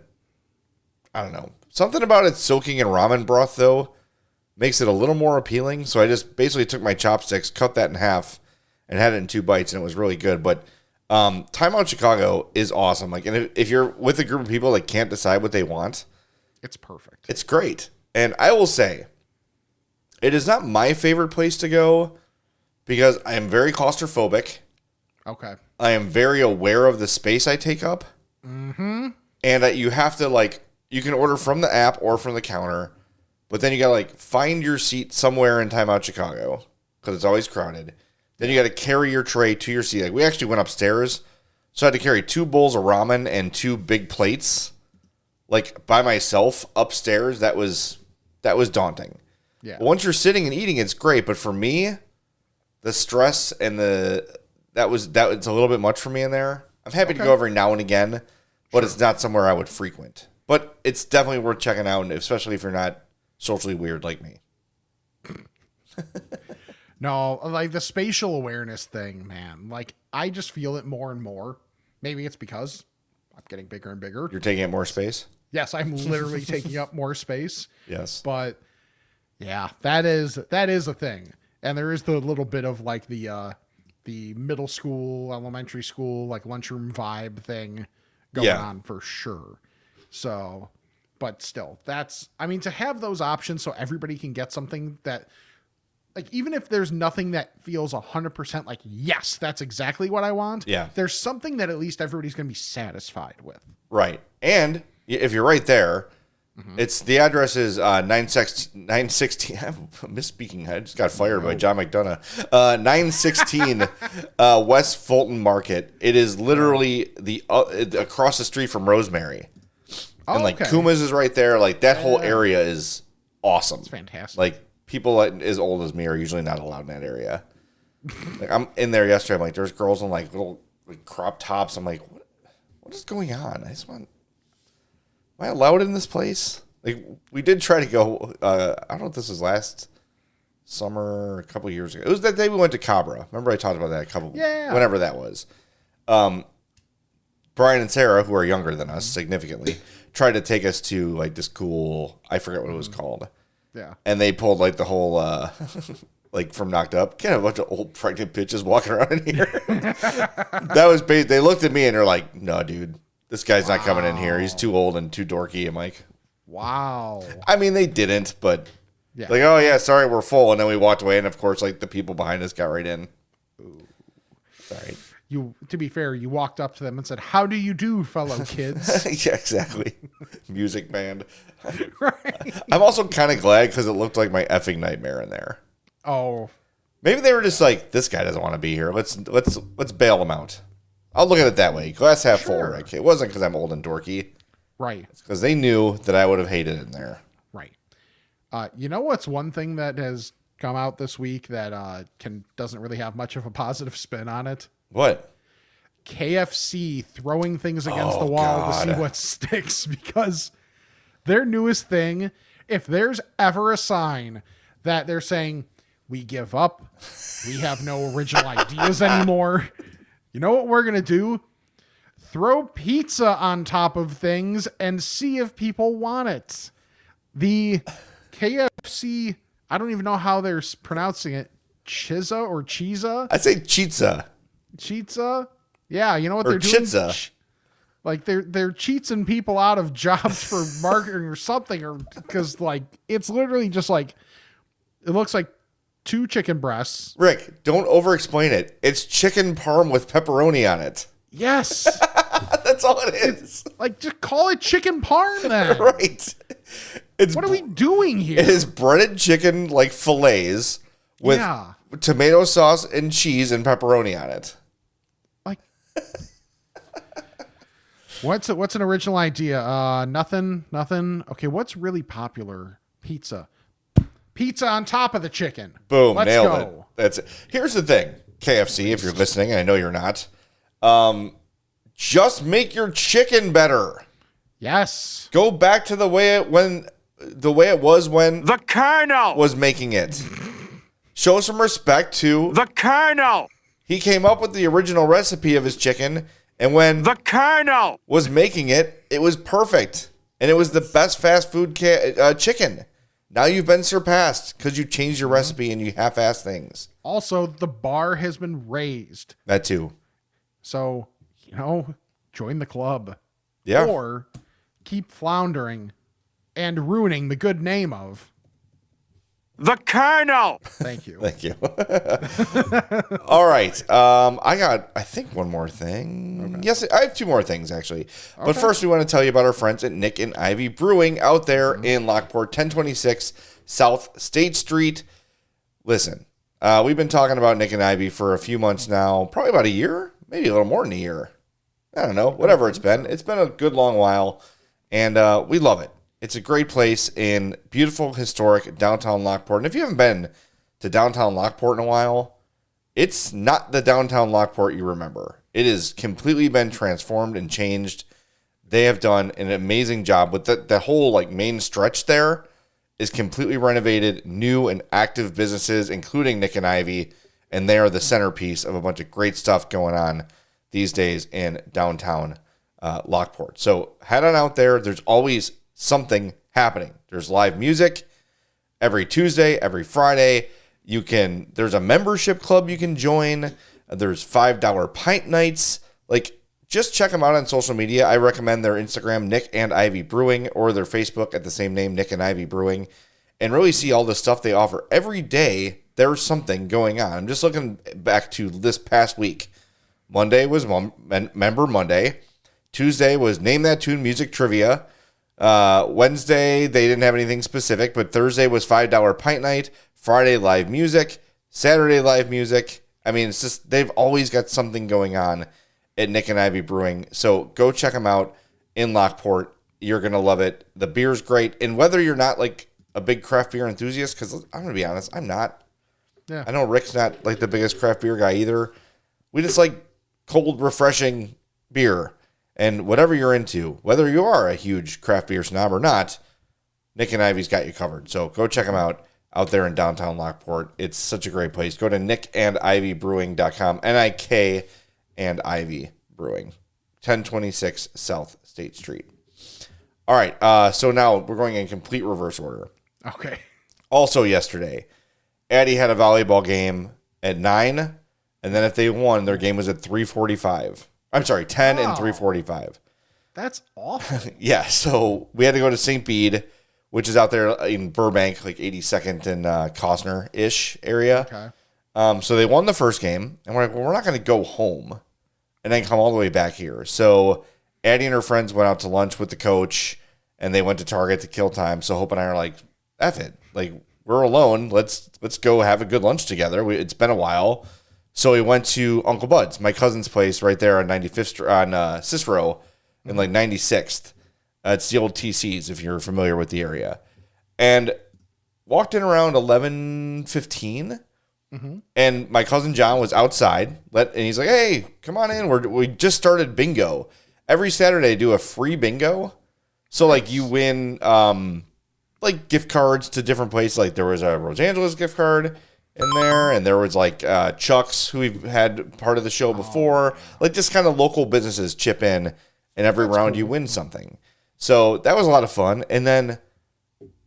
I don't know. Something about it soaking in ramen broth, though, makes it a little more appealing. So I just basically took my chopsticks, cut that in half, and had it in 2 bites, and it was really good. But TimeOut Chicago is awesome. Like, and if you're with a group of people that can't decide what they want, it's perfect. It's great. And I will say, it is not my favorite place to go because I am very claustrophobic. Okay. I am very aware of the space I take up. Mm-hmm. And you have to, like, you can order from the app or from the counter, but then you got to, like, find your seat somewhere in TimeOut Chicago because it's always crowded. Then you got to carry your tray to your seat. Like, we actually went upstairs, so I had to carry 2 bowls of ramen and 2 big plates, like, by myself upstairs. That was daunting. Yeah. Once you're sitting and eating, it's great. But for me, the stress and it's a little bit much for me in there. I'm happy to go every now and again, but it's not somewhere I would frequent. But it's definitely worth checking out, especially if you're not socially weird like me. No, like the spatial awareness thing, man. Like, I just feel it more and more. Maybe it's because I'm getting bigger and bigger. You're taking up more space? Yes, I'm literally taking up more space. Yes. But yeah, that is a thing. And there is the little bit of like the middle school, elementary school, like lunchroom vibe thing going on for sure. So, but still, to have those options so everybody can get something that, like, even if there's nothing that feels 100% like, yes, that's exactly what I want. Yeah. There's something that at least everybody's going to be satisfied with. Right. And if you're right there, it's the address is 916. I'm misspeaking. I just got fired by John McDonough. 916 West Fulton Market. It is literally across the street from Rosemary. And like Kuma's is right there. Like that whole area is awesome. It's fantastic. Like people as old as me are usually not allowed in that area. Like I'm in there yesterday. I'm like, there's girls in like little crop tops. I'm like, what is going on? Am I allowed in this place? Like we did try to go. I don't know if this was last summer, a couple years ago. It was that day we went to Cabra. Remember I talked about that whenever that was. Brian and Sarah, who are younger than us significantly, tried to take us to like this cool, I forget what it was called. Yeah. And they pulled like the whole, like from Knocked Up, kind of a bunch of old pregnant bitches walking around in here. That was they looked at me and they're like, no, dude, this guy's not coming in here. He's too old and too dorky. I'm like, wow. I mean, they didn't, but Yeah. like, oh yeah, sorry, we're full. And then we walked away. And of course, like the people behind us got right in. Sorry. To be fair, you walked up to them and said, "How do you do, fellow kids?" Yeah, exactly. Music band. Right. I'm also kind of glad because it looked like my effing nightmare in there. Oh, Maybe they were just like, this guy doesn't want to be here. Let's bail him out. I'll look at it that way. Glass half full, Sure. Rick. It wasn't because I'm old and dorky. right, It's because they knew that I would have hated it in there. right. You know what's one thing that has come out this week that doesn't really have much of a positive spin on it? What? KFC throwing things against the Oh, wall to see God. what sticks, because their newest thing, if there's ever a sign that they're saying, we give up, we have no original ideas anymore, you know what we're going to do? Throw pizza on top of things and see if people want it. The KFC, I don't even know how they're pronouncing it, Chizza or Chizza? I'd say Chizza. Chizza? Yeah, you know what Or they're doing? Chizza. Like they're cheating people out of jobs for marketing or something, or because like it's literally just like it looks like 2 chicken breasts. Rick, don't over-explain it. It's chicken parm with pepperoni on it. Yes, That's all it is. like just call it chicken parm then. Right. It's What are we doing It here? is breaded chicken like fillets with Yeah. tomato sauce and cheese and pepperoni on it. Like, what's an original idea? Nothing. Okay, what's really popular? Pizza on top of the chicken. Boom, Let's nailed go. it. That's it. Here's the thing, KFC, if you're listening, and I know you're not, just make your chicken better. Yes. Go back to the way it was when The Colonel! was making it. Show some respect to The Colonel! he came up with the original recipe of his chicken, and when The Colonel! was making it, it was perfect, and it was the best fast food chicken. Now you've been surpassed because you changed your recipe and you half-ass things. Also, the bar has been raised. That too. So, join the club. Yeah. Or keep floundering and ruining the good name of. The Colonel! Thank you. Thank you. All right. I got, I think, one more thing. Okay. Yes, I have 2 more things, actually. But first, we want to tell you about our friends at Nick and Ivy Brewing out there in Lockport, 1026 South State Street. Listen, we've been talking about Nick and Ivy for a few months now, probably about a year, maybe a little more than a year. I don't know, whatever it's been. It's been a good long while, and we love it. It's a great place in beautiful, historic downtown Lockport. And if you haven't been to downtown Lockport in a while, it's not the downtown Lockport you remember. It has completely been transformed and changed. They have done an amazing job with the whole like main stretch there is completely renovated, new and active businesses, including Nick and Ivy, and they are the centerpiece of a bunch of great stuff going on these days in downtown Lockport. So head on out there. There's always something happening. There's live music every Tuesday, every Friday. There's a membership club you can join. There's $5 pint nights. Like, just check them out on social media. I recommend their Instagram, Nick and Ivy Brewing, or their Facebook at the same name, Nick and Ivy Brewing, and really see all the stuff they offer. Every day, there's something going on. I'm just looking back to this past week. Monday was Member Monday. Tuesday was Name That Tune Music Trivia. Wednesday, they didn't have anything specific, but Thursday was $5 pint night. Friday, live music. Saturday, live music. I mean, it's just, they've always got something going on at Nick and Ivy Brewing. So go check them out in Lockport. You're going to love it. The beer's great. And whether you're not like a big craft beer enthusiast, because I'm going to be honest, I'm not. Yeah. I know Rick's not like the biggest craft beer guy either. We just like cold, refreshing beer. And whatever you're into, whether you are a huge craft beer snob or not, Nick and Ivy's got you covered. So go check them out there in downtown Lockport. It's such a great place. Go to nickandivybrewing.com, N-I-K and Ivy Brewing, 1026 South State Street. All right. So now we're going in complete reverse order. Okay. Also yesterday, Addie had a volleyball game at 9, and then if they won, their game was at 3:45. I'm sorry, 10 and 3:45. That's awful. Yeah, so we had to go to St. Bede, which is out there in Burbank, like 82nd and Costner-ish area. Okay. So they won the first game, and we're like, well, we're not going to go home and then come all the way back here. So Addie and her friends went out to lunch with the coach, and they went to Target to kill time. So Hope and I are like, F it. Like, we're alone. Let's go have a good lunch together. It's been a while. So we went to Uncle Bud's, my cousin's place right there on 95th on Cicero in like 96th. It's the old TC's if you're familiar with the area. And walked in around 11:15. And my cousin John was outside, and he's like, "Hey, come on in. We just started bingo. Every Saturday, I do a free bingo. So like you win like gift cards to different places. Like there was a Los Angeles gift card in there, and there was like Chuck's, who we've had part of the show before. Like just kind of local businesses chip in, and every round you win something. So that was a lot of fun. And then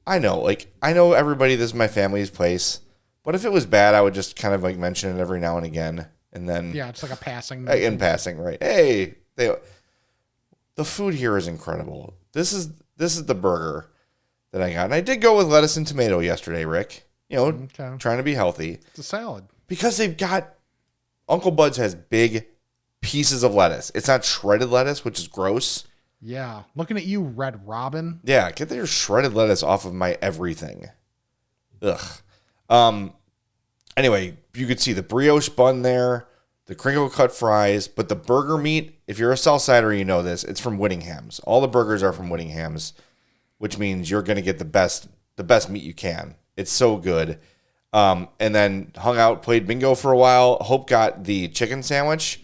I know everybody. This is my family's place. But if it was bad, I would just kind of like mention it every now and again, and then It's like a passing. in passing, right? Hey, the food here is incredible. This is the burger that I got, and I did go with lettuce and tomato yesterday, Rick. Trying to be healthy. It's a salad because they've got Uncle Bud's has big pieces of lettuce. It's not shredded lettuce, which is gross. Yeah, looking at you, Red Robin. Yeah, get their shredded lettuce off of my everything. Ugh. Anyway, you could see the brioche bun there, the crinkle cut fries, but the burger meat, if you're a Southsider, you know this, it's from Whittingham's. All the burgers are from Whittingham's, which means you're going to get the best meat you can. It's so good. And then hung out, played bingo for a while. Hope got the chicken sandwich,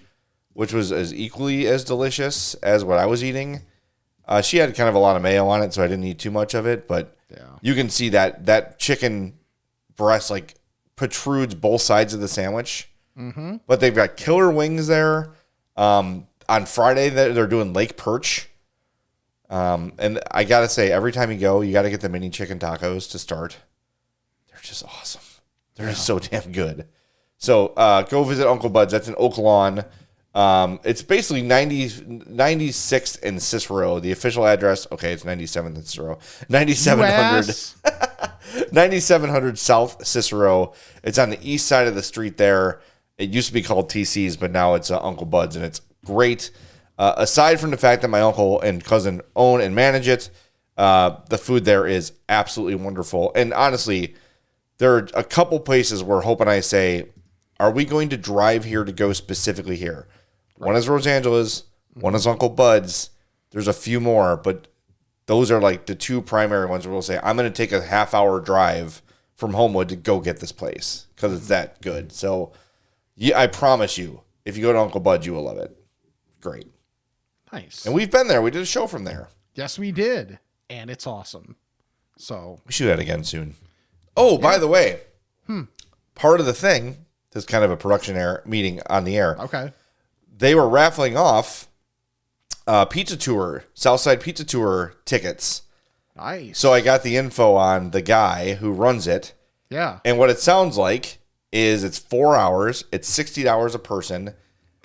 which was as equally as delicious as what I was eating. She had kind of a lot of mayo on it, so I didn't eat too much of it, but you can see that chicken breast like protrudes both sides of the sandwich. But they've got killer wings there. On Friday they're doing Lake Perch, and I gotta say, every time you go, you gotta get the mini chicken tacos to start. They're just awesome. They're just so damn good. So go visit Uncle Bud's. That's in Oak Lawn. It's basically 96th and Cicero. The official address, okay, it's 97th and Cicero. 9700 South Cicero. It's on the east side of the street there. It used to be called TC's, but now it's Uncle Bud's, and it's great. Aside from the fact that my uncle and cousin own and manage it, the food there is absolutely wonderful. And honestly, there are a couple places where Hope and I say, are we going to drive here to go specifically here? Right. One is Los Angeles. One is Uncle Bud's. There's a few more, but those are like the two primary ones where we'll say, I'm going to take a half-hour drive from Homewood to go get this place because it's that good. So yeah, I promise you, if you go to Uncle Bud's, you will love it. Great. Nice. And we've been there. We did a show from there. Yes, we did. And it's awesome. So we should do that again soon. Oh, by the way, part of the thing, this kind of a production meeting on the air. Okay. They were raffling off pizza tour, Southside Pizza Tour tickets. Nice. So I got the info on the guy who runs it. Yeah. And what it sounds like is it's 4 hours. It's $60 a person.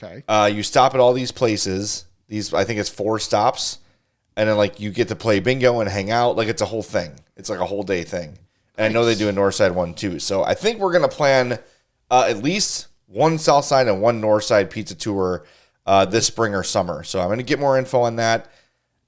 Okay. You stop at all these places. I think it's 4 stops. And then like you get to play bingo and hang out. Like it's a whole thing. It's like a whole day thing. And I know they do a Northside one too. So I think we're going to plan at least one Southside and one Northside pizza tour this spring or summer. So I'm going to get more info on that.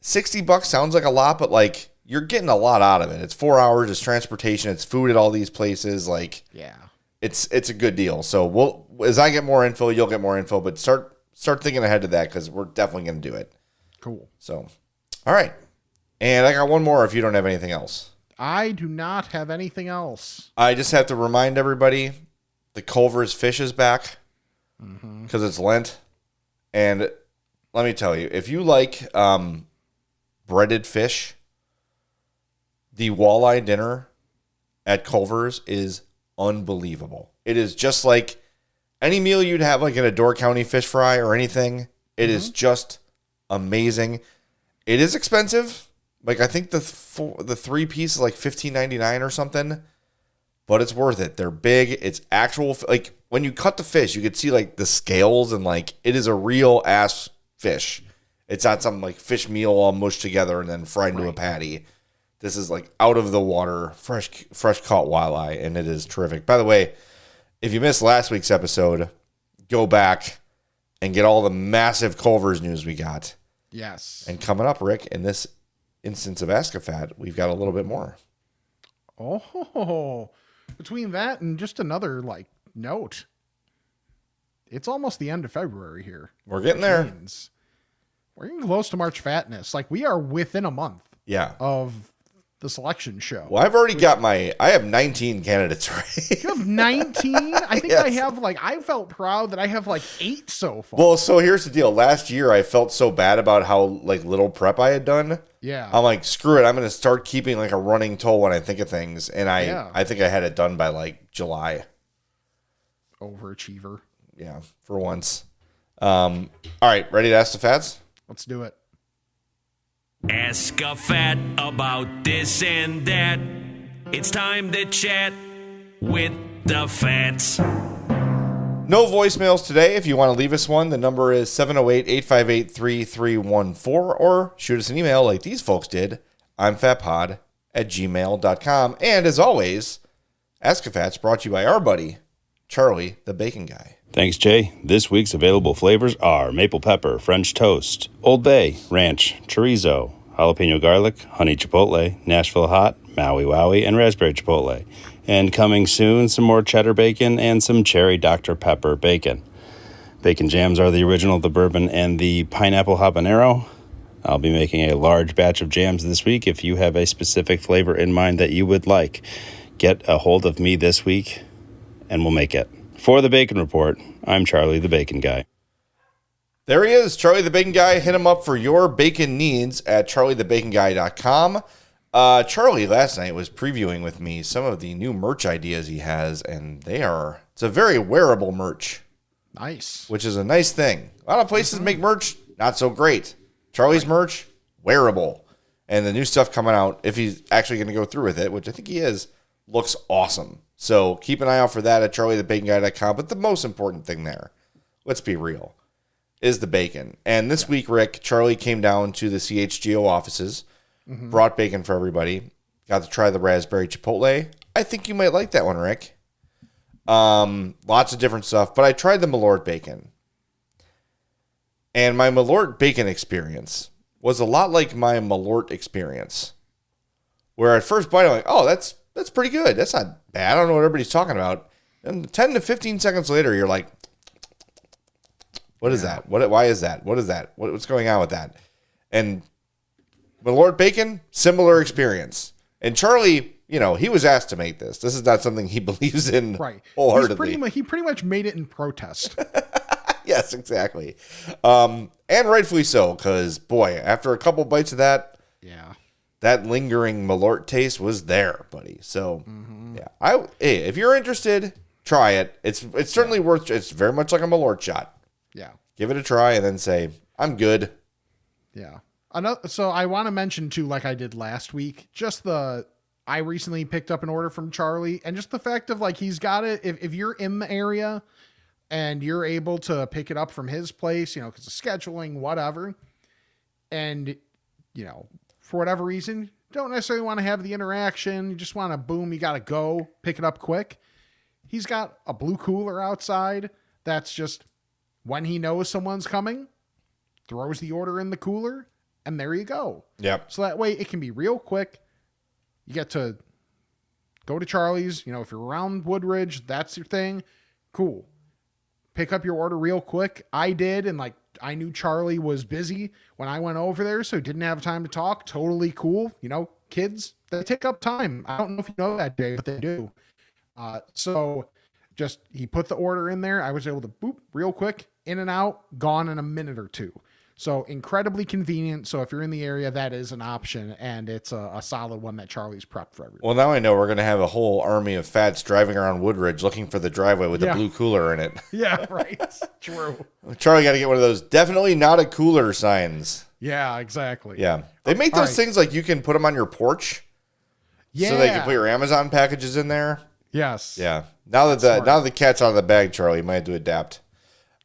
$60 sounds like a lot, but like you're getting a lot out of it. It's 4 hours. It's transportation. It's food at all these places. Like, yeah, it's a good deal. So as I get more info, you'll get more info. But start thinking ahead to that because we're definitely going to do it. Cool. So, all right. And I got one more if you don't have anything else. I do not have anything else. I just have to remind everybody the Culver's fish is back because it's Lent. And let me tell you, if you like breaded fish, the walleye dinner at Culver's is unbelievable. It is just like any meal you'd have like at a Door County fish fry or anything. It is just amazing. It is expensive, Like I think the 3-piece is like $15.99 or something, but it's worth it. They're big. It's actual, like when you cut the fish, you could see like the scales and like it is a real ass fish. It's not some like fish meal all mushed together and then fried into a patty. This is like out of the water, fresh caught walleye, and it is terrific. By the way, if you missed last week's episode, go back and get all the massive Culver's news we got. Yes. And coming up, Rick, in this instance of Ask a Fat, we've got a little bit more. Oh, between that and just another like note, it's almost the end of February here. We're getting there. We're getting close to March Fatness. Like we are within a month. Yeah. Of the selection show. Well, I've already got I have 19 candidates right. You have 19? I think Yes. I have I felt proud that I have 8 so far. Well, so here's the deal. Last year, I felt so bad about how little prep I had done. Yeah. I'm like, screw it. I'm going to start keeping a running toll when I think of things. And I think I had it done by July. Overachiever. Yeah, for once. All right, ready to ask the fats? Let's do it. Ask a fat about this and that. It's time to chat with the fats. No voicemails today. If you want to leave us one, the number is 708-858-3314, or shoot us an email like these folks did. I'm fatpod@gmail.com. And as always, Ask a Fat's brought to you by our buddy, Charlie the Bacon Guy. Thanks, Jay. This week's available flavors are maple pepper, French toast, Old Bay, ranch, chorizo, jalapeno garlic, honey chipotle, Nashville hot, Maui Wowie, and raspberry chipotle. And coming soon, some more cheddar bacon and some cherry Dr. Pepper bacon. Bacon jams are the original, the bourbon, and the pineapple habanero. I'll be making a large batch of jams this week. If you have a specific flavor in mind that you would like, get a hold of me this week, and we'll make it. For the Bacon Report, I'm Charlie the Bacon Guy. There he is, Charlie the Bacon Guy. Hit him up for your bacon needs at charliethebaconguy.com. Charlie last night was previewing with me some of the new merch ideas he has, and it's a very wearable merch. Nice. Which is a nice thing. A lot of places make merch, not so great. Charlie's merch, wearable. And the new stuff coming out, if he's actually going to go through with it, which I think he is, looks awesome. So keep an eye out for that at charliethebaconguy.com. But the most important thing there, let's be real, is the bacon. And this week, Rick, Charlie came down to the CHGO offices, brought bacon for everybody, got to try the raspberry chipotle. I think you might like that one, Rick. Lots of different stuff, but I tried the Malort bacon. And my Malort bacon experience was a lot like my Malort experience. Where at first bite, I'm like, oh, that's pretty good. That's not bad. I don't know what everybody's talking about. And 10 to 15 seconds later, you're like, what is that? Why is that? What is that? What's going on with that? And Malort bacon, similar experience. And Charlie, he was asked to make this. This is not something he believes in wholeheartedly. He pretty much made it in protest. Yes, exactly. And rightfully so, because, boy, after a couple bites of that, that lingering Malort taste was there, buddy. So, if you're interested, try it. It's certainly worth. It's very much like a Malort shot. Yeah, give it a try and then say, "I'm good." Yeah. So I want to mention too, like I did last week, I recently picked up an order from Charlie, and just the fact of he's got it. If you're in the area and you're able to pick it up from his place, because of scheduling, whatever, and for whatever reason, don't necessarily want to have the interaction. You just want to, boom, you got to go pick it up quick. He's got a blue cooler outside. That's just when he knows someone's coming, throws the order in the cooler, and there you go. Yep. So that way it can be real quick. You get to go to Charlie's, if you're around Woodridge, that's your thing. Cool. Pick up your order real quick. I did. And I knew Charlie was busy when I went over there, so didn't have time to talk. Totally cool. Kids, they take up time. I don't know if you know that, Jay, but they do. So just, he put the order in there. I was able to boop real quick, in and out, gone in a minute or two. So incredibly convenient. So if you're in the area, that is an option, and it's a solid one that Charlie's prepped for everyone. Well, now I know we're going to have a whole army of fats driving around Woodridge looking for the driveway with a blue cooler in it. Yeah, right. True. Charlie got to get one of those definitely not a cooler signs. Yeah, exactly. Yeah. They make All those right. things like you can put them on your porch. Yeah. So they can put your Amazon packages in there. Yes. Yeah. Now that the cat's out of the bag, Charlie, you might have to adapt.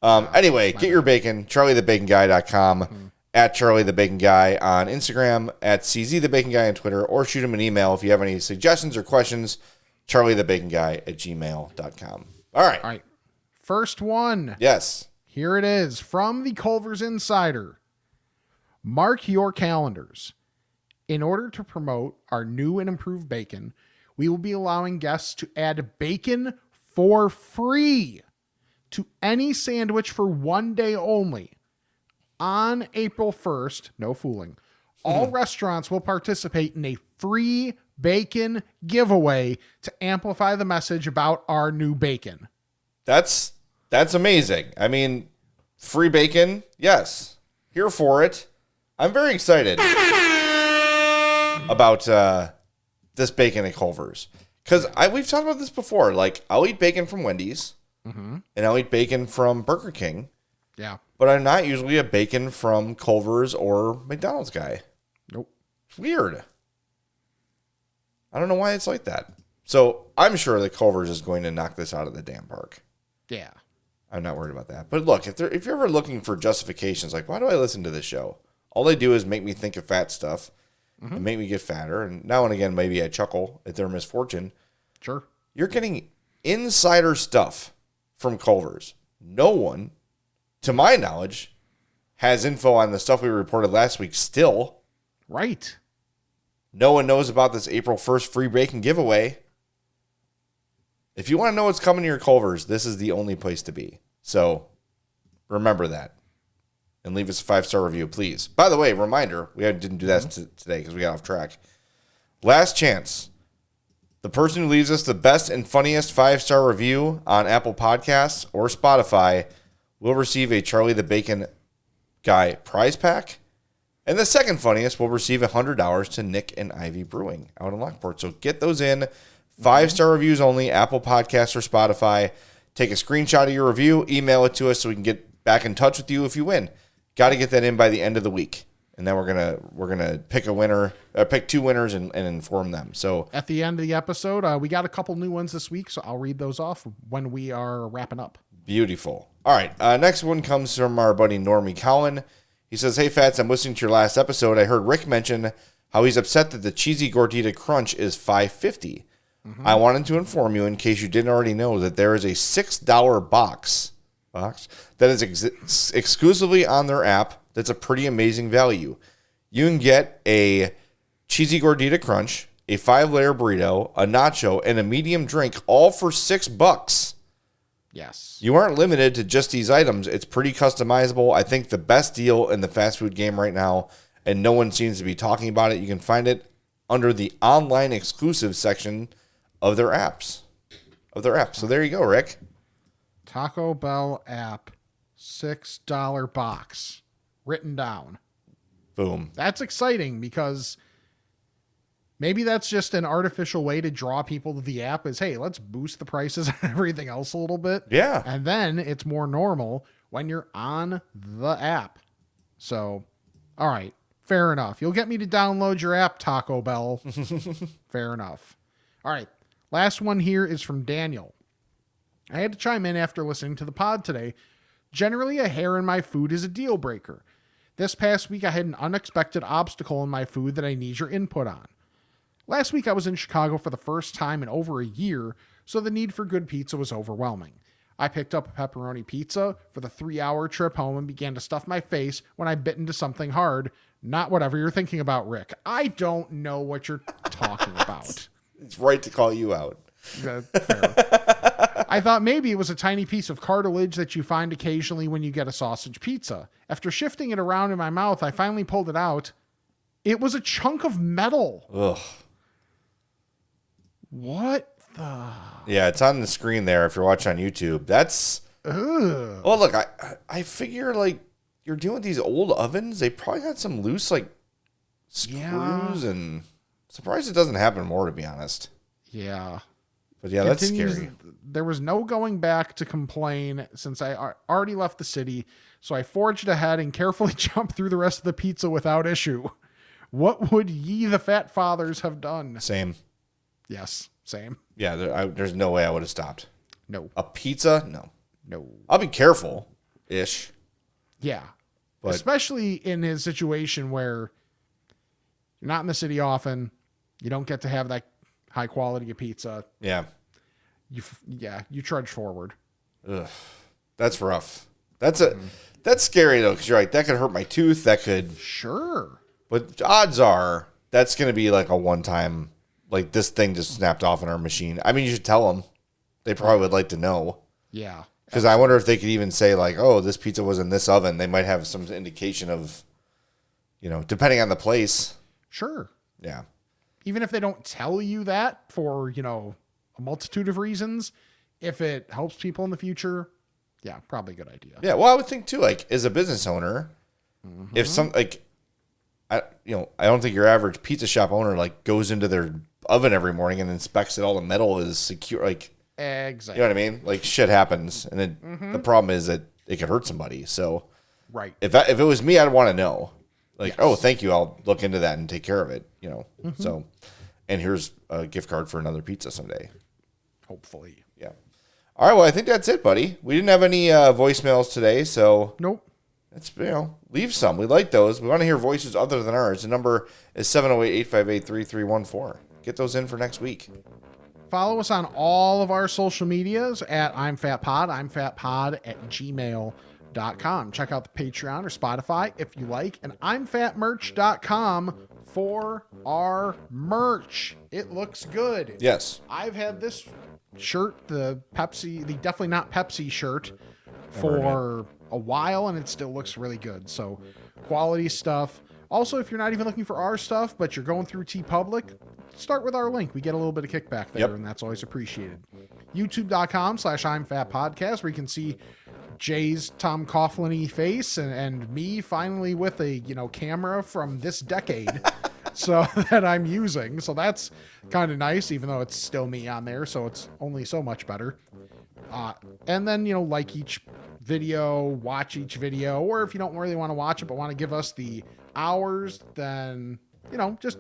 Anyway, get your bacon, charliethebaconguy.com, at Charlie the Bacon Guy on Instagram, at CZ the Bacon Guy on Twitter, or shoot him an email if you have any suggestions or questions, charliethebaconguy@gmail.com. All right. All right. First one. Yes. Here it is from the Culver's Insider. Mark your calendars. In order to promote our new and improved bacon, we will be allowing guests to add bacon for free to any sandwich for 1 day only. On April 1st, no fooling, all restaurants will participate in a free bacon giveaway to amplify the message about our new bacon. That's amazing. I mean, free bacon, yes. Here for it. I'm very excited about this bacon at Culver's. Because we've talked about this before. Like, I'll eat bacon from Wendy's, and I'll eat bacon from Burger King, Yeah. but I'm not usually a bacon from Culver's or McDonald's guy. Nope. It's weird. I don't know why it's like that. So I'm sure that Culver's is going to knock this out of the damn park. Yeah. I'm not worried about that. But look, if you're ever looking for justifications, like, why do I listen to this show? All they do is make me think of fat stuff and make me get fatter. And now and again, maybe I chuckle at their misfortune. Sure. You're getting insider stuff from Culver's. No one, to my knowledge, has info on the stuff we reported last week still. Right. No one knows about this April 1st free bacon giveaway. If you want to know what's coming to your Culver's, this is the only place to be. So remember that. And leave us a 5-star review, please. By the way, reminder, we didn't do that today because we got off track. Last chance. The person who leaves us the best and funniest 5-star review on Apple Podcasts or Spotify will receive a Charlie the Bacon Guy prize pack. And the second funniest will receive $100 to Nick and Ivy Brewing out in Lockport. So get those in. 5-star reviews only, Apple Podcasts or Spotify. Take a screenshot of your review, email it to us so we can get back in touch with you if you win. Got to get that in by the end of the week. And then we're gonna pick a winner, pick 2 winners and inform them. So At the end of the episode, we got a couple new ones this week, so I'll read those off when we are wrapping up. beautiful. All right, next one comes from our buddy Normie Cowan. He says, "Hey Fats, I'm listening to your last episode. I heard Rick mention how he's upset that the cheesy gordita crunch is $5.50. I wanted to inform you, in case you didn't already know, that there is a $6 box that is exclusively on their app. That's a pretty amazing value. You can get a cheesy gordita crunch, a 5-layer burrito, a nacho, and a medium drink, all for $6. Yes. You aren't limited to just these items. It's pretty customizable. I think the best deal in the fast food game right now, and no one seems to be talking about it. You can find it under the online exclusive section of their apps. So there you go, Rick. Taco Bell app, $6 box, written down. Boom. That's exciting because maybe that's just an artificial way to draw people to the app is, hey, let's boost the prices and everything else a little bit. Yeah. And then it's more normal when you're on the app. So, all right, fair enough. You'll get me to download your app, Taco Bell. Fair enough. All right, last one here is from Daniel. I had to chime in after listening to the pod today. Generally, a hair in my food is a deal breaker. This past week, I had an unexpected obstacle in my food that I need your input on. Last week, I was in Chicago for the first time in over a year, so the need for good pizza was overwhelming. I picked up a pepperoni pizza for the 3-hour trip home and began to stuff my face when I bit into something hard. Not whatever you're thinking about, Rick. I don't know what you're talking about. It's right to call you out. Fair. I thought maybe it was a tiny piece of cartilage that you find occasionally when you get a sausage pizza. After shifting it around in my mouth, I finally pulled it out. It was a chunk of metal. Ugh. What the? Yeah, it's on the screen there if you're watching on YouTube. That's... Ugh. Well, look, I figure, like, you're doing these old ovens. They probably got some loose, like, screws, and... Surprised it doesn't happen more, to be honest. Yeah. But yeah, that's scary. There was no going back to complain since I already left the city, so I forged ahead and carefully jumped through the rest of the pizza without issue. What would ye, the fat fathers, have done? Same. Yes, same. Yeah, there's no way I would have stopped. No. A pizza? No. No. I'll be careful-ish. Yeah. But especially in his situation where you're not in the city often, you don't get to have that high quality of pizza. yeah. You trudge forward. Ugh. That's rough. That's scary though, because you're right. That could hurt my tooth. That could. Sure. But odds are that's going to be like a one-time. Like this thing just snapped off in our machine. I mean, you should tell them. They probably would like to know. Yeah. Because I wonder if they could even say like, "Oh, this pizza was in this oven." They might have some indication of, depending on the place. Sure. Yeah. Even if they don't tell you that for, a multitude of reasons, if it helps people in the future, yeah, probably a good idea. Yeah. Well, I would think too. Like as a business owner, if some I don't think your average pizza shop owner like goes into their oven every morning and inspects that all the metal is secure. Like, exactly. you know what I mean? Like shit happens, and then the problem is that it could hurt somebody. So, right. If it was me, I'd want to know. Like, oh, thank you. I'll look into that and take care of it. So, and here's a gift card for another pizza someday. Hopefully. Yeah. All right. Well, I think that's it, buddy. We didn't have any voicemails today, so Nope. it's leave some. We like those. We want to hear voices other than ours. The number is 708-858-3314. Get those in for next week. Follow us on all of our social medias at I'm Fat Pod, I'm Fat Pod at gmail.com. Check out the Patreon or Spotify if you like, and I'mFatMerch.com for our merch. It looks good. Yes. I've had this shirt, the definitely not Pepsi shirt, for a while, and it still looks really good. So quality stuff. Also, if you're not even looking for our stuff, but you're going through TeePublic, start with our link. We get a little bit of kickback there, and that's always appreciated. YouTube.com/I'mFatPodcast, where you can see Jay's Tom Coughlin-y face and me finally with a camera from this decade. So that I'm using. So that's kind of nice, even though it's still me on there. So it's only so much better. And then, like each video, watch each video, or if you don't really want to watch it, but want to give us the hours, then, just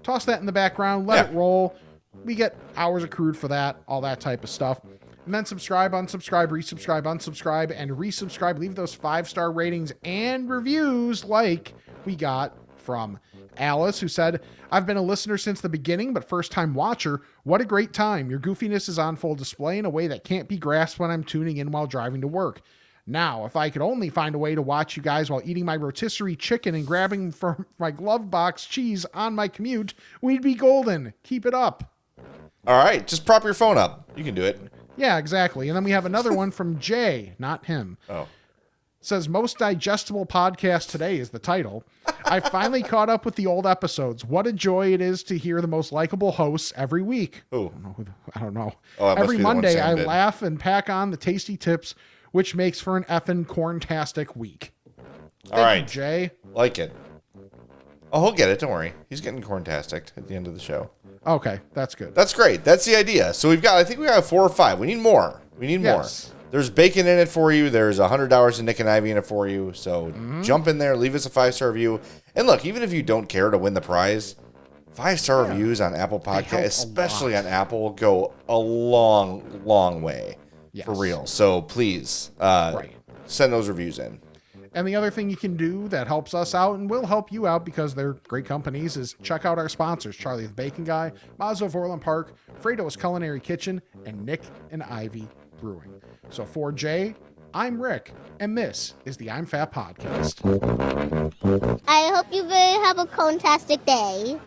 toss that in the background, let it roll. We get hours accrued for that, all that type of stuff. And then subscribe, unsubscribe, resubscribe, unsubscribe, and resubscribe. Leave those 5-star ratings and reviews like we got from Alice, who said, I've been a listener since the beginning, but first-time watcher. What a great time. Your goofiness is on full display in a way that can't be grasped when I'm tuning in while driving to work. Now, if I could only find a way to watch you guys while eating my rotisserie chicken and grabbing from my glove box cheese on my commute, we'd be golden. Keep it up. All right. Just prop your phone up. You can do it. Yeah, exactly. And then we have another one from Jay, not him. Oh. Says, most digestible podcast today is the title. I finally caught up with the old episodes. What a joy it is to hear the most likable hosts every week. Ooh. I don't know. Oh, every Monday, I laugh and pack on the tasty tips, which makes for an effing corntastic week. All right, Jay. Like it. Oh, he'll get it. Don't worry. He's getting corntastic at the end of the show. Okay, that's good. That's great. That's the idea. So I think we got 4 or 5. We need more. Yes. More. There's bacon in it for you. There's $100 in Nick and Ivy in it for you. So jump in there, leave us a 5-star review. And look, even if you don't care to win the prize, 5-star reviews on Apple Podcasts, especially on Apple, go a long, long way. Yes. For real. So please send those reviews in. And the other thing you can do that helps us out and will help you out because they're great companies is check out our sponsors, Charlie the Bacon Guy, Mazda of Orland Park, Fredo's Culinary Kitchen, and Nick and Ivy Brewing. So for Jay, I'm Rick, and this is the I'm Fat Podcast. I hope you have a fantastic day.